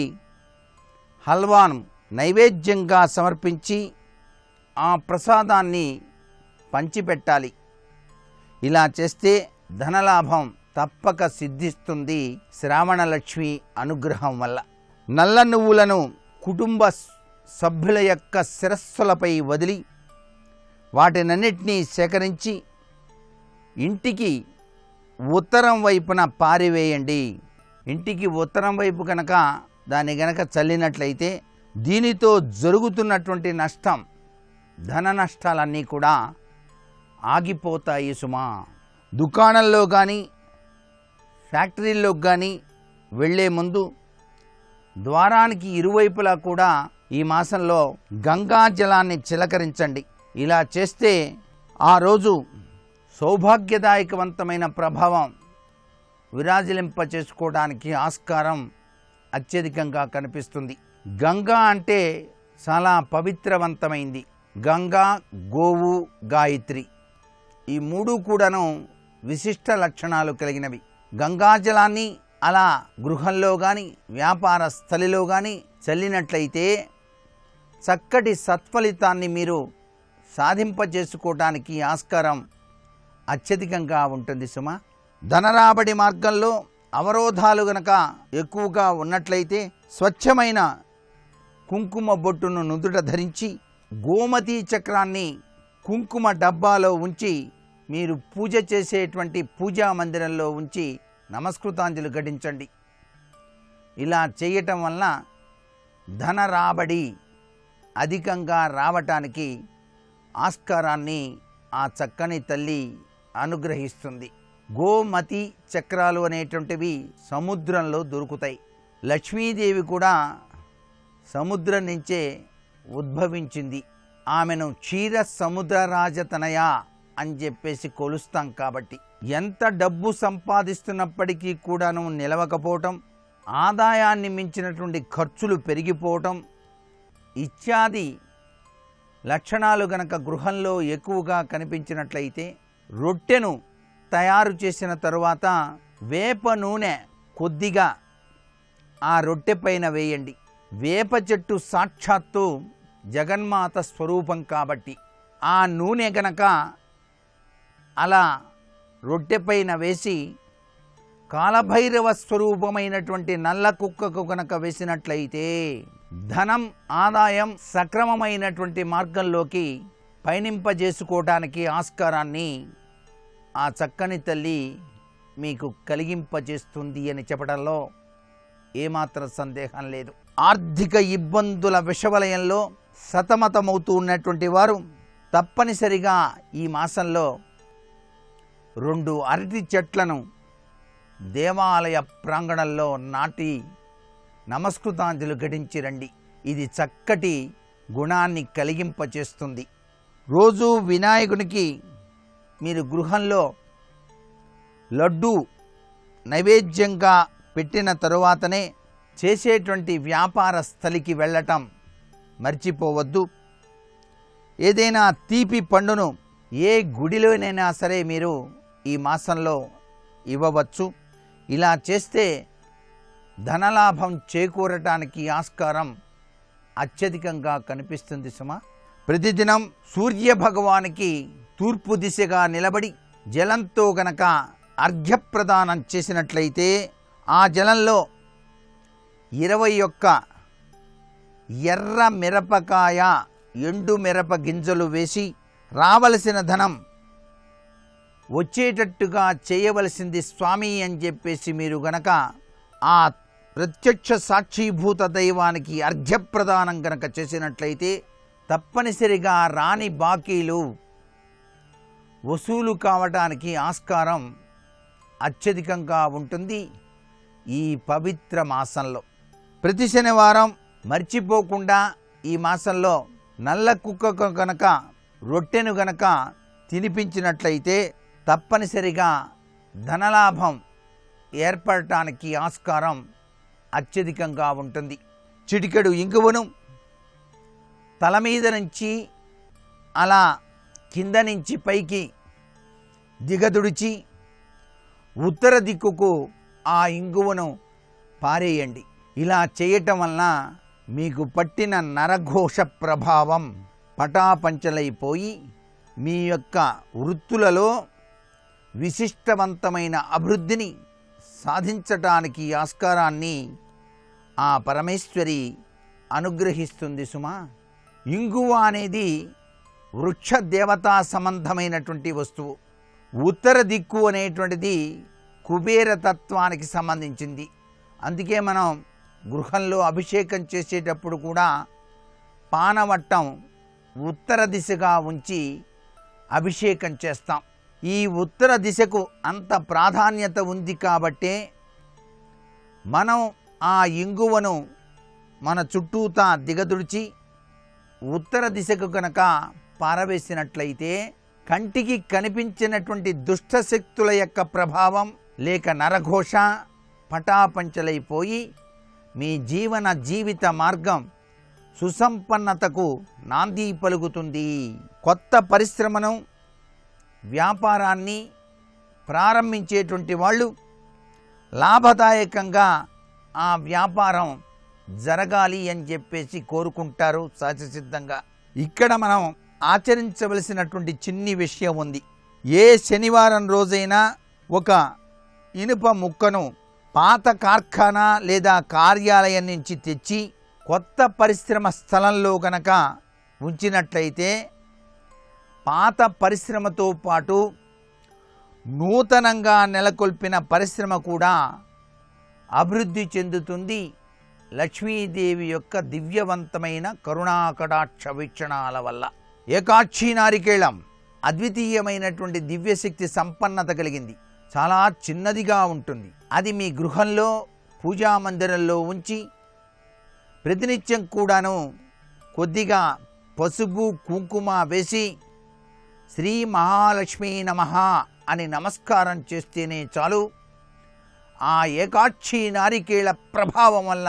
హల్వాను నైవేద్యంగా సమర్పించి ఆ ప్రసాదాన్ని పంచిపెట్టాలి. ఇలా చేస్తే ధనలాభం తప్పక సిద్ధిస్తుంది శ్రావణలక్ష్మి అనుగ్రహం వల్ల. నల్ల నువ్వులను కుటుంబ సభ్యుల యొక్క శిరస్సులపై వదిలి వాటినన్నిటినీ సేకరించి ఇంటికి ఉత్తరం వైపున పారివేయండి. ఇంటికి ఉత్తరం వైపు కనుక దాన్ని గనక చల్లినట్లయితే దీనితో జరుగుతున్నటువంటి నష్టం, ధన నష్టాలన్నీ కూడా ఆగిపోతాయి సుమా. దుకాణంలో కానీ ఫ్యాక్టరీల్లో కానీ వెళ్ళే ముందు ద్వారానికి ఇరువైపులా కూడా ఈ మాసంలో గంగా జలాన్ని చిలకరించండి. ఇలా చేస్తే ఆ రోజు సౌభాగ్యదాయకవంతమైన ప్రభావం విరాజిలింప చేసుకోవడానికి ఆస్కారం అత్యధికంగా కనిపిస్తుంది. గంగా అంటే చాలా పవిత్రవంతమైంది. గంగా, గోవు, గాయత్రి ఈ మూడు కూడాను విశిష్ట లక్షణాలు కలిగినవి. గంగాజలాన్ని అలా గృహంలో కానీ వ్యాపార స్థలిలో కానీ చల్లినట్లయితే చక్కటి సత్ఫలితాన్ని మీరు సాధింపజేసుకోవడానికి ఆస్కారం అత్యధికంగా ఉంటుంది సుమ. ధనరాబడి మార్గంలో అవరోధాలు గనక ఎక్కువగా ఉన్నట్లయితే స్వచ్ఛమైన కుంకుమ బొట్టును నుదుట ధరించి గోమతి చక్రాన్ని కుంకుమ డబ్బాలో ఉంచి మీరు పూజ చేసేటువంటి పూజా మందిరంలో ఉంచి నమస్కృతాంజలి ఘటించండి. ఇలా చేయటం వలన ధన రాబడి అధికంగా రావటానికి ఆస్కారాన్ని ఆ చక్కని తల్లి అనుగ్రహిస్తుంది. గోమతి చక్రాలు అనేటువంటివి సముద్రంలో దొరుకుతాయి. లక్ష్మీదేవి కూడా సముద్రం నుంచే ఉద్భవించింది. ఆమెను క్షీర సముద్రరాజతనయ అని చెప్పేసి కొలుస్తాం. కాబట్టి ఎంత డబ్బు సంపాదిస్తున్నప్పటికీ కూడాను నిలవకపోవటం, ఆదాయాన్ని మించినటువంటి ఖర్చులు పెరిగిపోవటం ఇత్యాది లక్షణాలు గనక గృహంలో ఎక్కువగా కనిపించినట్లయితే రొట్టెను తయారు చేసిన తరువాత వేప నూనె కొద్దిగా ఆ రొట్టె పైన వేయండి. వేప చెట్టు సాక్షాత్తు జగన్మాత స్వరూపం కాబట్టి ఆ నూనె గనక అలా రొట్టె పైన వేసి కాలభైరవ స్వరూపమైనటువంటి నల్ల కుక్కకు గనక వేసినట్లయితే ధనం ఆదాయం సక్రమమైనటువంటి మార్గంలోకి పయనింపజేసుకోవటానికి ఆస్కారాన్ని ఆ చక్కని తల్లి మీకు కలిగింపజేస్తుంది అని చెప్పడంలో ఏమాత్రం సందేహం లేదు. ఆర్థిక ఇబ్బందుల విషవలయంలో సతమతమవుతూ ఉన్నటువంటి వారు తప్పనిసరిగా ఈ మాసంలో 2 అరటి చెట్లను దేవాలయ ప్రాంగణంలో నాటి నమస్కృతాంజలి ఘటించి రండి. ఇది చక్కటి గుణాన్ని కలిగింపచేస్తుంది. రోజు వినాయకునికి మీరు గృహంలో లడ్డు నైవేద్యంగా పెట్టిన తరువాతనే చేసేటువంటి వ్యాపార స్థలికి వెళ్ళటం మర్చిపోవద్దు. ఏదైనా తీపి పండును ఏ గుడిలోనైనా సరే మీరు ఈ మాసంలో ఇవ్వవచ్చు. ఇలా చేస్తే ధనలాభం చేకూరటానికి ఆస్కారం అత్యధికంగా కనిపిస్తుంది సుమా. ప్రతిదినం సూర్య భగవానికి తూర్పు దిశగా నిలబడి జలంతో గనక అర్ఘ్యప్రదానం చేసినట్లయితే ఆ జలంలో 21 ఎర్ర మిరపకాయ ఎండు మిరప గింజలు వేసి రావలసిన ధనం వచ్చేటట్టుగా చేయవలసింది స్వామి అని చెప్పేసి మీరు గనక ఆ ప్రత్యక్ష సాక్షీభూత దైవానికి అర్ఘ్యప్రదానం గనక చేసినట్లయితే తప్పనిసరిగా రాని బాకీలు వసూలు కావటానికి ఆస్కారం అత్యధికంగా ఉంటుంది. ఈ పవిత్ర మాసంలో ప్రతి శనివారం మర్చిపోకుండా ఈ మాసంలో నల్ల కుక్కకు గనక రొట్టెను గనక తినిపించినట్లయితే తప్పనిసరిగా ధనలాభం ఏర్పడటానికి ఆస్కారం అత్యధికంగా ఉంటుంది. చిటికెడు ఇంగువను తల మీద నుంచి అలా కింద నుంచి పైకి దిగదుడిచి ఉత్తర దిక్కుకు ఆ ఇంగువను పారేయండి. ఇలా చేయటం వలన మీకు పట్టిన నరఘోష ప్రభావం పటాపంచలైపోయి మీ యొక్క వృత్తులలో విశిష్టవంతమైన అభివృద్ధిని సాధించటానికి ఆస్కారాన్ని ఆ పరమేశ్వరి అనుగ్రహిస్తుంది సుమా. ఇంగువ అనేది వృక్ష దేవతా సంబంధమైనటువంటి వస్తువు. ఉత్తర దిక్కు అనేటువంటిది కుబేర తత్వానికి సంబంధించింది. అందుకే మనం గృహంలో అభిషేకం చేసేటప్పుడు కూడా పానవట్టం ఉత్తర దిశగా ఉంచి అభిషేకం చేస్తాం. ఈ ఉత్తర దిశకు అంత ప్రాధాన్యత ఉంది కాబట్టే మనం ఆ ఇంగువను మన చుట్టూతా దిగదుడిచి ఉత్తర దిశకు కనుక పారవేసినట్లయితే కంటికి కనిపించినటువంటి దుష్టశక్తుల యొక్క ప్రభావం లేక నరఘోష పటాపంచలైపోయి మీ జీవిత మార్గం సుసంపన్నతకు నాంది పలుకుతుంది. కొత్త పరిశ్రమను వ్యాపారాన్ని ప్రారంభించేటువంటి వాళ్ళు లాభదాయకంగా ఆ వ్యాపారం జరగాలి అని చెప్పేసి కోరుకుంటారు సహజసిద్ధంగా. ఇక్కడ మనం ఆచరించవలసినటువంటి చిన్ని విషయం ఉంది. ఏ శనివారం రోజైనా ఒక ఇనుప ముక్కను పాత కార్ఖానా లేదా కార్యాలయం నుంచి తెచ్చి కొత్త పరిశ్రమ స్థలంలో గనక ఉంచినట్లయితే పాత పరిశ్రమతో పాటు నూతనంగా నెలకొల్పిన పరిశ్రమ కూడా అభివృద్ధి చెందుతుంది. లక్ష్మీదేవి యొక్క దివ్యవంతమైన కరుణాకటాక్ష వీక్షణాల వల్ల. ఏకాక్షి నారికేళం అద్వితీయమైనటువంటి దివ్యశక్తి సంపన్నత కలిగింది. చాలా చిన్నదిగా ఉంటుంది. అది మీ గృహంలో పూజా మందిరంలో ఉంచి ప్రతినిత్యం కూడాను కొద్దిగా పసుపు కుంకుమ వేసి శ్రీ మహాలక్ష్మీ నమః అని నమస్కారం చేస్తేనే చాలు. ఆ ఏకాక్షి నారికేళ ప్రభావం వల్ల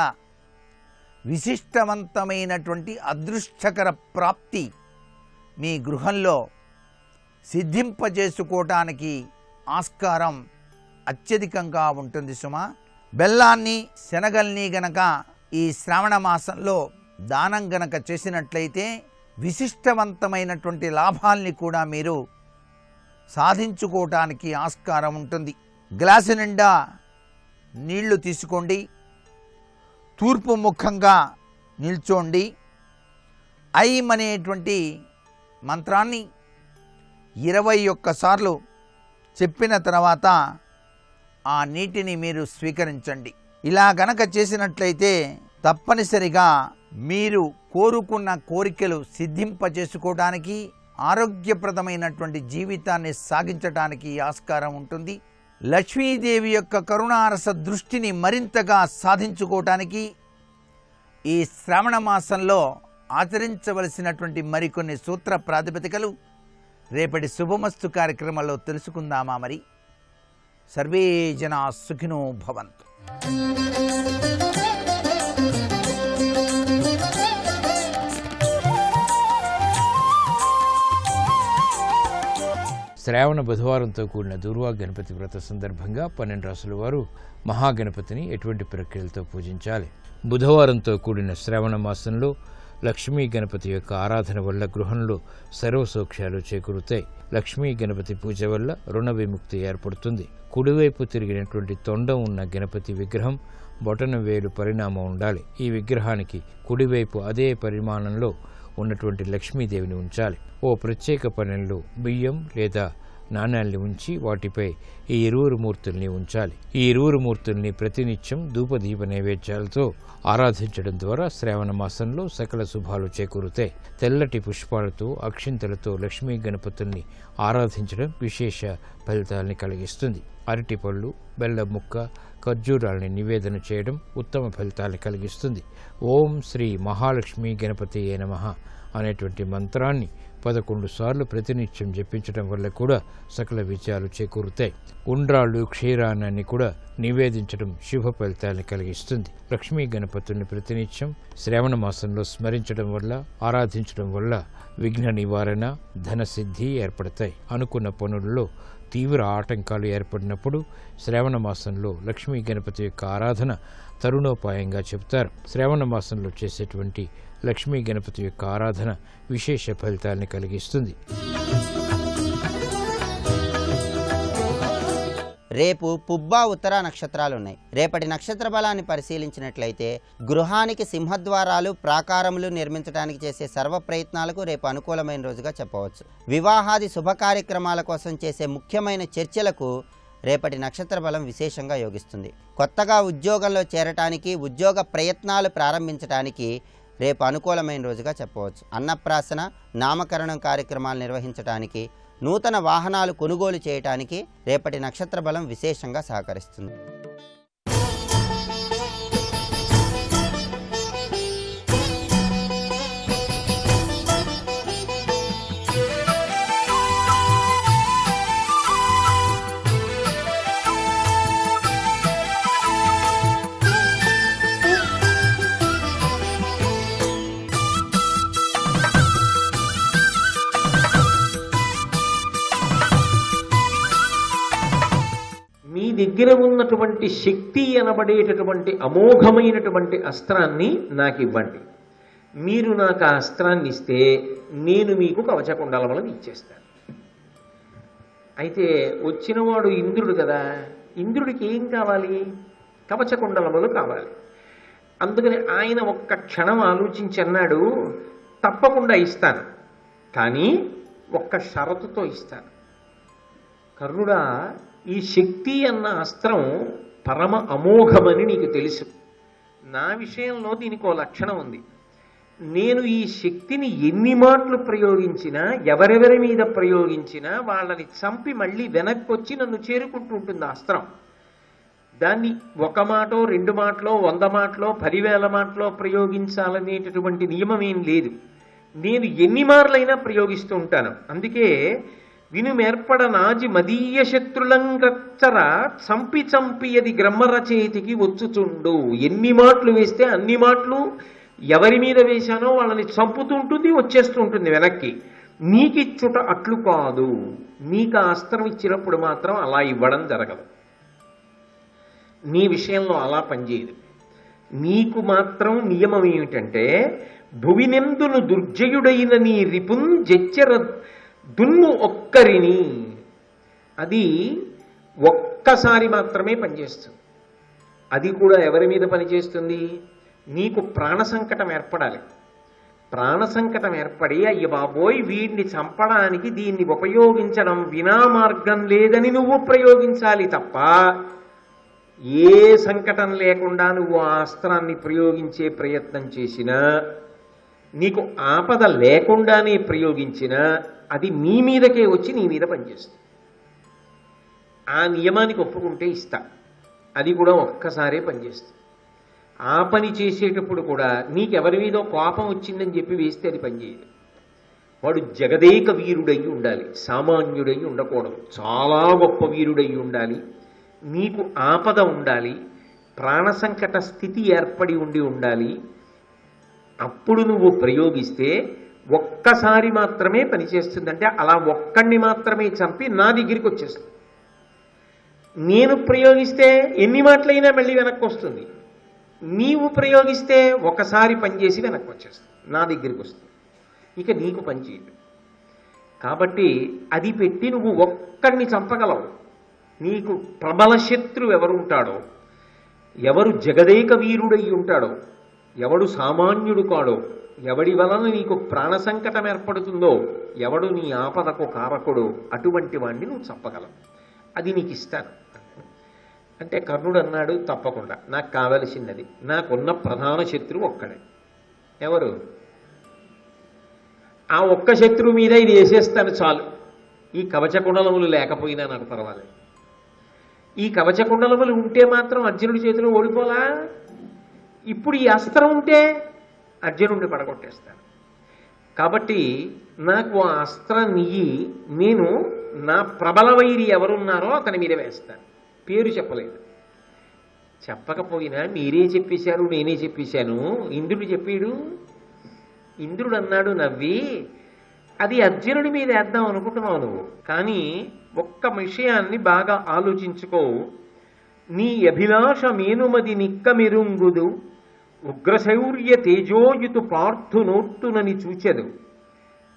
విశిష్టవంతమైనటువంటి అదృష్టకర ప్రాప్తి మీ గృహంలో సిద్ధింపజేసుకోవటానికి ఆస్కారం అత్యధికంగా ఉంటుంది సుమా. బెల్లాన్ని శనగల్ని గనక ఈ శ్రావణ మాసంలో దానం గనక చేసినట్లయితే విశిష్టవంతమైనటువంటి లాభాల్ని కూడా మీరు సాధించుకోవటానికి ఆస్కారం ఉంటుంది. గ్లాసు నిండా నీళ్లు తీసుకోండి, తూర్పు ముఖంగా నిల్చోండి. ఐం అనేటువంటి మంత్రాన్ని 21 సార్లు చెప్పిన తర్వాత ఆ నీటిని మీరు స్వీకరించండి. ఇలా గనక చేసినట్లయితే తప్పనిసరిగా మీరు కోరుకున్న కోరికలు సిద్ధింపజేసుకోవడానికి, ఆరోగ్యప్రదమైనటువంటి జీవితాన్ని సాగించడానికి ఆస్కారం ఉంటుంది. లక్ష్మీదేవి యొక్క కరుణారస దృష్టిని మరింతగా సాధించుకోవటానికి ఈ శ్రావణ మాసంలో ఆచరించవలసినటువంటి మరికొన్ని సూత్ర ప్రాతిపదికలు రేపటి శుభమస్తు కార్యక్రమంలో తెలుసుకుందామా? మరి సర్వే జనా సుఖినో భవంతు. శ్రావణ బుధవారంతో కూడిన దూర్వా గణపతి వ్రత సందర్భంగా 12 రాసుల వారు మహాగణపతిని ఎటువంటి ప్రక్రియలతో పూజించాలి? బుధవారంతో కూడిన శ్రావణ మాసంలో లక్ష్మీ గణపతి యొక్క ఆరాధన వల్ల గృహంలో సర్వసౌఖ్యాలు చేకూరుతాయి. లక్ష్మీ గణపతి పూజ వల్ల రుణ విముక్తి ఏర్పడుతుంది. కుడివైపు తిరిగినటువంటి తొండం ఉన్న గణపతి విగ్రహం బొటన వేలు పరిణామం ఉండాలి. ఈ విగ్రహానికి కుడివైపు అదే పరిమాణంలో ఉన్నటువంటి లక్ష్మీదేవిని ఉంచాలి. ఓ ప్రత్యేక పళ్ళెంలో బియ్యం లేదా నాణ్యాల్ని ఉంచి వాటిపై ఈ ఇరువురు మూర్తుల్ని ఉంచాలి. ఈ ఇరువురు మూర్తుల్ని ప్రతినిత్యం ధూపదీప నైవేద్యాలతో ఆరాధించడం ద్వారా శ్రావణ మాసంలో సకల శుభాలు చేకూరుతాయి. తెల్లటి పుష్పాలతో అక్షింతలతో లక్ష్మీ గణపతుల్ని ఆరాధించడం విశేష ఫలితాలని కలిగిస్తుంది. అరటిపళ్ళు, బెల్లం ముక్క, ఖర్జూరాల్ని నివేదన చేయడం ఉత్తమ ఫలితాలను కలిగిస్తుంది. ఓం శ్రీ మహాలక్ష్మీ గణపతియే నమః అనేటువంటి మంత్రాన్ని 11 సార్లు ప్రతినిత్యం జపించడం వల్ల కూడా సకల విజయాలు చేకూరుతాయి. ఉండ్రాళ్ళు, క్షీరాన్నాన్ని కూడా నివేదించడం శుభ ఫలితాలను కలిగిస్తుంది. లక్ష్మీ గణపతుల్ని ప్రతినిత్యం శ్రావణ మాసంలో స్మరించడం వల్ల, ఆరాధించడం వల్ల విఘ్న నివారణ, ధనసిద్ధి ఏర్పడతాయి. అనుకున్న పనుల్లో తీవ్ర ఆటంకాలు ఏర్పడినప్పుడు శ్రావణ మాసంలో లక్ష్మీ గణపతి యొక్క ఆరాధన తరుణోపాయంగా చెబుతారు. శ్రావణ మాసంలో చేసేటువంటి లక్ష్మీ గణపతి యొక్క ఆరాధన విశేష ఫలితాలను కలిగిస్తుంది. రేపు పుబ్బా ఉత్తర నక్షత్రాలు ఉన్నాయి. రేపటి నక్షత్ర బలాన్ని పరిశీలించినట్లయితే గృహానికి సింహద్వారాలు, ప్రాకారములు నిర్మించడానికి చేసే సర్వ ప్రయత్నాలకు రేపు అనుకూలమైన రోజుగా చెప్పవచ్చు. వివాహాది శుభ కార్యక్రమాల కోసం చేసే ముఖ్యమైన చర్చలకు రేపటి నక్షత్ర బలం విశేషంగా యోగిస్తుంది. కొత్తగా ఉద్యోగంలో చేరటానికి, ఉద్యోగ ప్రయత్నాలు ప్రారంభించడానికి రేపు అనుకూలమైన రోజుగా చెప్పవచ్చు. అన్నప్రాసన, నామకరణం కార్యక్రమాలు నిర్వహించడానికి, నూతన వాహనాలు కొనుగోలు చేయటానికి రేపటి నక్షత్ర బలం విశేషంగా సహకరిస్తుంది. దగ్గర ఉన్నటువంటి శక్తి అనబడేటటువంటి అమోఘమైనటువంటి అస్త్రాన్ని నాకు ఇవ్వండి. మీరు నాకు ఆ అస్త్రాన్ని ఇస్తే నేను మీకు కవచకుండలములను ఇచ్చేస్తాను. అయితే వచ్చినవాడు ఇంద్రుడు కదా, ఇంద్రుడికి ఏం కావాలి? కవచకుండలములు కావాలి. అందుకని ఆయన ఒక్క క్షణం ఆలోచించి అన్నాడు, తప్పకుండా ఇస్తాను, కానీ ఒక్క షరతుతో ఇస్తాను. కర్ణుడా, ఈ శక్తి అన్న అస్త్రం పరమ అమోఘమని నీకు తెలుసు. నా విషయంలో దీనికి ఓ లక్షణం ఉంది. నేను ఈ శక్తిని ఎన్ని మాటలు ప్రయోగించినా, ఎవరెవరి మీద ప్రయోగించినా వాళ్ళని చంపి మళ్ళీ వెనక్కి వచ్చి నన్ను చేరుకుంటూ ఉంటుంది ఆ అస్త్రం. దాన్ని ఒక మాటో 2 మాటలో 100 మాటలో 10,000 మాటలో ప్రయోగించాలనేటటువంటి నియమం ఏం లేదు. నేను ఎన్ని మార్లైనా ప్రయోగిస్తూ ఉంటాను. అందుకే వినుమేర్పడ నాజి మదీయ శత్రులంగచ్చర చంపి చంపి అది గ్రమ్మర చేతికి వచ్చుచుండు. ఎన్ని మాటలు వేస్తే అన్ని మాటలు ఎవరి మీద వేశానో వాళ్ళని చంపుతూ ఉంటుంది, వచ్చేస్తూ ఉంటుంది వెనక్కి. నీకిచ్చుట అట్లు కాదు. నీకు ఆ అస్త్రం ఇచ్చినప్పుడు మాత్రం అలా ఇవ్వడం జరగదు. నీ విషయంలో అలా పనిచేయదు. నీకు మాత్రం నియమం ఏమిటంటే, భువినెందును దుర్జయుడైన నీ రిపున్ జెచ్చర దున్ను ఒక్కరిని. అది ఒక్కసారి మాత్రమే పనిచేస్తుంది. అది కూడా ఎవరి మీద పనిచేస్తుంది? నీకు ప్రాణ సంకటం ఏర్పడాలి. ప్రాణ సంకటం ఏర్పడి, అయ్య బాబోయ్ వీడిని చంపడానికి దీన్ని ఉపయోగించడం వినా మార్గం లేదని నువ్వు ప్రయోగించాలి తప్ప, ఏ సంకటం లేకుండా నువ్వు ఆ అస్త్రాన్ని ప్రయోగించే ప్రయత్నం చేసినా, నీకు ఆపద లేకుండానే ప్రయోగించినా అది నీ మీదకే వచ్చి నీ మీద పనిచేస్తుంది. ఆ నియమానికి ఒప్పుకుంటే ఇస్తా. అది కూడా ఒక్కసారే పనిచేస్తుంది. ఆ పని చేసేటప్పుడు కూడా నీకెవరి మీదో కోపం వచ్చిందని చెప్పి వేస్తే అది పనిచేయదు. వాడు జగదేక వీరుడై ఉండాలి, సామాన్యుడై ఉండకూడదు. చాలా గొప్ప వీరుడై ఉండాలి. నీకు ఆపద ఉండాలి, ప్రాణ సంకట స్థితి ఏర్పడి ఉండాలి. అప్పుడు నువ్వు ప్రయోగిస్తే ఒక్కసారి మాత్రమే పనిచేస్తుందంటే అలా ఒక్కడిని మాత్రమే చంపి నా దగ్గరికి వచ్చేస్తుంది. నేను ప్రయోగిస్తే ఎన్ని మాటలైనా మళ్ళీ వెనక్కి వస్తుంది. నీవు ప్రయోగిస్తే ఒకసారి పనిచేసి వెనక్కి వచ్చేస్తుంది, నా దగ్గరికి వస్తుంది. ఇక నీకు పనిచేయదు. కాబట్టి అది పెట్టి నువ్వు ఒక్కడిని చంపగలవు. నీకు ప్రబల శత్రువు ఎవరుంటాడో, ఎవరు జగదేక వీరుడై ఉంటాడో, ఎవడు సామాన్యుడు కాడో, ఎవడి వలన నీకు ప్రాణ సంకటం ఏర్పడుతుందో, ఎవడు నీ ఆపదకు కారకుడో అటువంటి వాడిని నువ్వు చంపగలవు. అది నీకు ఇస్తాను అంటే కర్ణుడు అన్నాడు, తప్పకుండా నాకు కావలసినది, నాకున్న ప్రధాన శత్రువు ఒక్కడే. ఎవరు? ఆ ఒక్క శత్రువు మీద ఇది వేసేస్తాను చాలు. ఈ కవచకుండలములు లేకపోయినా నాకు పర్వాలేదు. ఈ కవచకుండలములు ఉంటే మాత్రం అర్జునుడి చేతిలో ఓడిపోలా. ఇప్పుడు ఈ అస్త్రం ఉంటే అర్జునుడిని పడగొట్టేస్తాను. కాబట్టి నాకు ఆ అస్త్రాన్ని నేను నా ప్రబల వైరి ఎవరున్నారో అతని మీద వేస్తాను. పేరు చెప్పలేదు. చెప్పకపోయినా మీరే చెప్పేశారు, నేనే చెప్పేశాను. ఇంద్రుడు చెప్పాడు. ఇంద్రుడు అన్నాడు నవ్వి, అది అర్జునుడి మీద వేద్దాం అనుకుంటున్నావు నువ్వు. కానీ ఒక్క విషయాన్ని బాగా ఆలోచించుకో. నీ అభిలాష మేనుమది నిక్కమెరుంగుదు, ఉగ్రశౌర్య తేజోయుతు పార్థు నోట్టునని చూచెదు.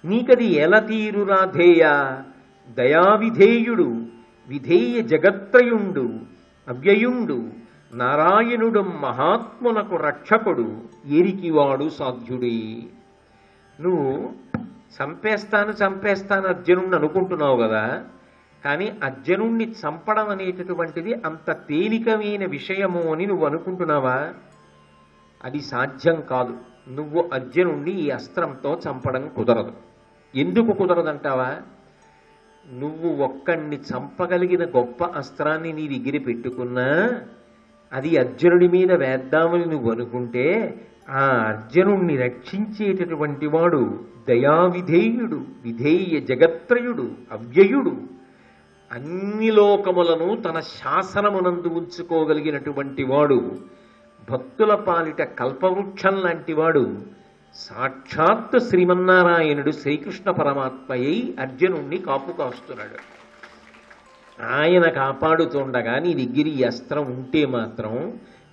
నీకది ఎలా తీరు రాధేయ, దయావిధేయుడు విధేయ జగత్రయుండు అవ్యయుండు నారాయణుడు మహాత్మునకు రక్షకుడు ఎరికివాడు సాధ్యుడే. నువ్వు చంపేస్తాను అర్జునుడిని అనుకుంటున్నావు కదా, కానీ అర్జునుణ్ణి చంపడం అనేటటువంటిది అంత తేలికమైన విషయము అని నువ్వు అనుకుంటున్నావా? అది సాధ్యం కాదు. నువ్వు అర్జునుణ్ణి ఈ అస్త్రంతో చంపడం కుదరదు. ఎందుకు కుదరదంటావా? నువ్వు ఒక్కడిని చంపగలిగిన గొప్ప అస్త్రాన్ని నీ దగ్గర పెట్టుకున్నా అది అర్జునుడి మీద వేద్దామని నువ్వు అనుకుంటే ఆ అర్జునుణ్ణి రక్షించేటటువంటి వాడు దయావిధేయుడు విధేయ జగత్రయుడు అవ్యయుడు, అన్ని లోకములను తన శాసనమునందు ఉంచుకోగలిగినటువంటి వాడు, భక్తుల పాలిట కల్పవృక్షం లాంటి వాడు, సాక్షాత్ శ్రీమన్నారాయణుడు శ్రీకృష్ణ పరమాత్మయ్యి అర్జునుణ్ణి కాపు కాస్తున్నాడు. ఆయన కాపాడుతుండగా నీ దగ్గర ఈ అస్త్రం ఉంటే మాత్రం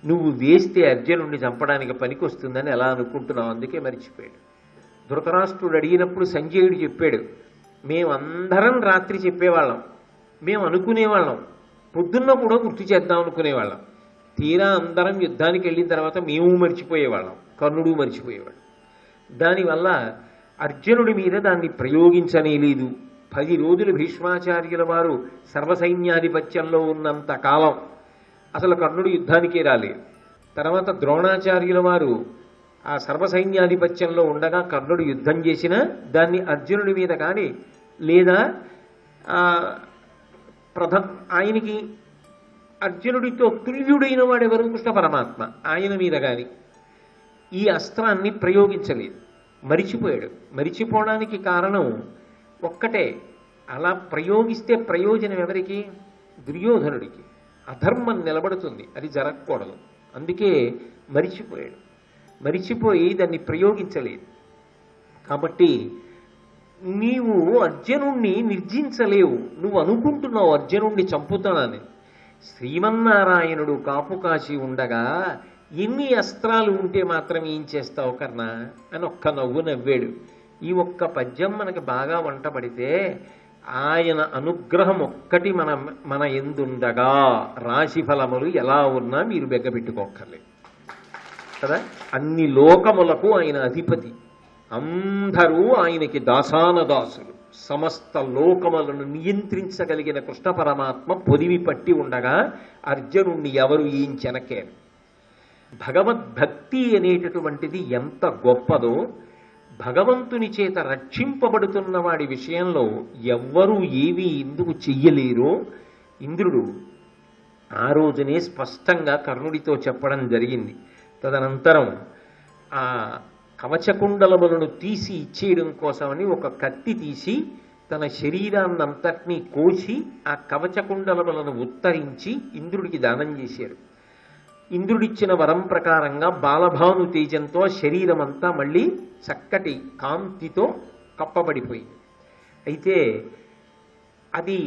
నువ్వు వేస్తే అర్జునుణ్ణి చంపడానికి పనికొస్తుందని ఎలా అనుకుంటున్నావు? అందుకే మర్చిపోయాడు. ధృతరాష్ట్రుడు అడిగినప్పుడు సంజయుడు చెప్పాడు, మేమందరం రాత్రి చెప్పేవాళ్ళం, మేము అనుకునేవాళ్ళం, పొద్దున్న కూడా గుర్తు చేద్దాం అనుకునేవాళ్ళం. తీరా అందరం యుద్ధానికి వెళ్ళిన తర్వాత మేము మర్చిపోయేవాళ్ళం, కర్ణుడు మర్చిపోయేవాడు. దానివల్ల అర్జునుడి మీద దాన్ని ప్రయోగించనేలేదు. 10 రోజులు భీష్మాచార్యుల వారు సర్వసైన్యాధిపత్యంలో ఉన్నంత కాలం అసలు కర్ణుడు యుద్ధానికే రాలేదు. తర్వాత ద్రోణాచార్యుల వారు ఆ సర్వసైన్యాధిపత్యంలో ఉండగా కర్ణుడు యుద్ధం చేసినా దాన్ని అర్జునుడి మీద కానీ లేదా ఆయనకి అర్జునుడితో తుల్యుడైన వాడెవరు? కృష్ణ పరమాత్మ. ఆయన మీద కానీ ఈ అస్త్రాన్ని ప్రయోగించలేదు, మరిచిపోయాడు. మరిచిపోవడానికి కారణం ఒక్కటే, అలా ప్రయోగిస్తే ప్రయోజనం ఎవరికి? దుర్యోధనుడికి. అధర్మం నిలబడుతుంది, అది జరగకూడదు. అందుకే మరిచిపోయాడు. మరిచిపోయి దాన్ని ప్రయోగించలేదు. కాబట్టి నీవు అర్జునుణ్ణి నిర్జించలేవు. నువ్వు అనుకుంటున్నావు అర్జునుణ్ణి చంపుతానని. శ్రీమన్నారాయణుడు కాపు కాసి ఉండగా ఎన్ని అస్త్రాలు ఉంటే మాత్రం ఏం చేస్తావు కర్ణ అని ఒక్క నవ్వు నవ్వాడు. ఈ ఒక్క పద్యం మనకి బాగా వంట పడితే ఆయన అనుగ్రహం ఒక్కటి మన ఎందుండగా రాశి ఫలములు ఎలా ఉన్నా మీరు బెగ్గబెట్టుకోక్కర్లేదు కదా. అన్ని లోకములకు ఆయన అధిపతి, అందరూ ఆయనకి దాసాన దాసులు. సమస్త లోకములను నియంత్రించగలిగిన కృష్ణ పరమాత్మ పొదివి పట్టి ఉండగా అర్జునుణ్ణి ఎవరు ఏం చెనకేరు. భగవద్భక్తి అనేటటువంటిది ఎంత గొప్పదో, భగవంతుని చేత రక్షింపబడుతున్న వాడి విషయంలో ఎవ్వరూ ఏమీ ఎందుకు చెయ్యలేరో ఇంద్రుడు ఆ రోజునే స్పష్టంగా కర్ణుడితో చెప్పడం జరిగింది. తదనంతరం ఆ కవచకుండలములను తీసి ఇచ్చేయడం కోసమని ఒక కత్తి తీసి తన శరీరాన్నంతటినీ కోసి ఆ కవచకుండలములను ఉత్తరించి ఇంద్రుడికి దానం చేశారు. ఇంద్రుడిచ్చిన వరం ప్రకారంగా బాలభాను తేజంతో శరీరం అంతా మళ్ళీ చక్కటి కాంతితో కప్పబడిపోయింది. అయితే అది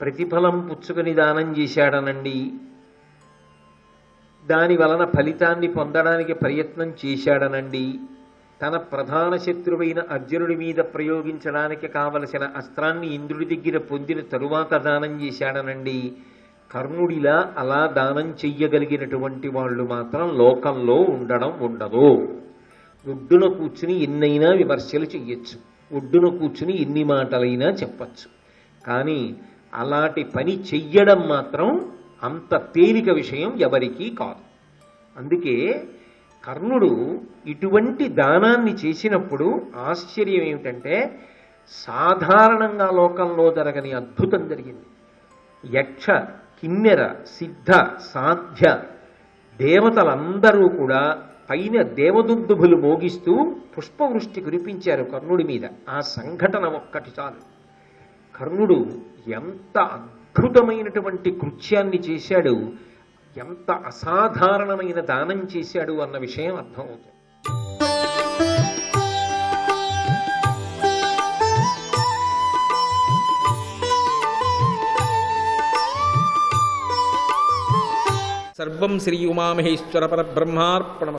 ప్రతిఫలం పుచ్చుకొని దానం చేశాడనండి, దాని వలన ఫలితాన్ని పొందడానికి ప్రయత్నం చేశాడనండి, తన ప్రధాన శత్రువైన అర్జునుడి మీద ప్రయోగించడానికి కావలసిన అస్త్రాన్ని ఇంద్రుడి దగ్గర పొందిన తరువాత దానం చేశాడనండి. కర్ణుడిలా అలా దానం చెయ్యగలిగినటువంటి వాళ్ళు మాత్రం లోకంలో ఉండదు. ఒడ్డున కూర్చుని ఎన్నైనా విమర్శలు చెయ్యొచ్చు, ఒడ్డున కూర్చుని ఎన్ని మాటలైనా చెప్పచ్చు, కానీ అలాంటి పని చెయ్యడం మాత్రం అంత తేలిక విషయం ఎవరికీ కాదు. అందుకే కర్ణుడు ఇటువంటి దానాన్ని చేసినప్పుడు ఆశ్చర్యం ఏమిటంటే సాధారణంగా లోకంలో జరగని అద్భుతం జరిగింది. యక్ష, కిన్నెర, సిద్ధ, సాధ్య దేవతలందరూ కూడా పైన దేవదుందుభులు మోగిస్తూ పుష్పవృష్టి కురిపించారు కర్ణుడి మీద. ఆ సంఘటన ఒక్కటి చాలు. కర్ణుడు ఎంత అద్భుతమైనటువంటి కృత్యాన్ని చేశాడు, ఎంత అసాధారణమైన దానం చేశాడు అన్న విషయం అర్థమవుతుంది. సర్వం శ్రీ ఉమామహేశ్వర పరబ్రహ్మార్పణమస్తు.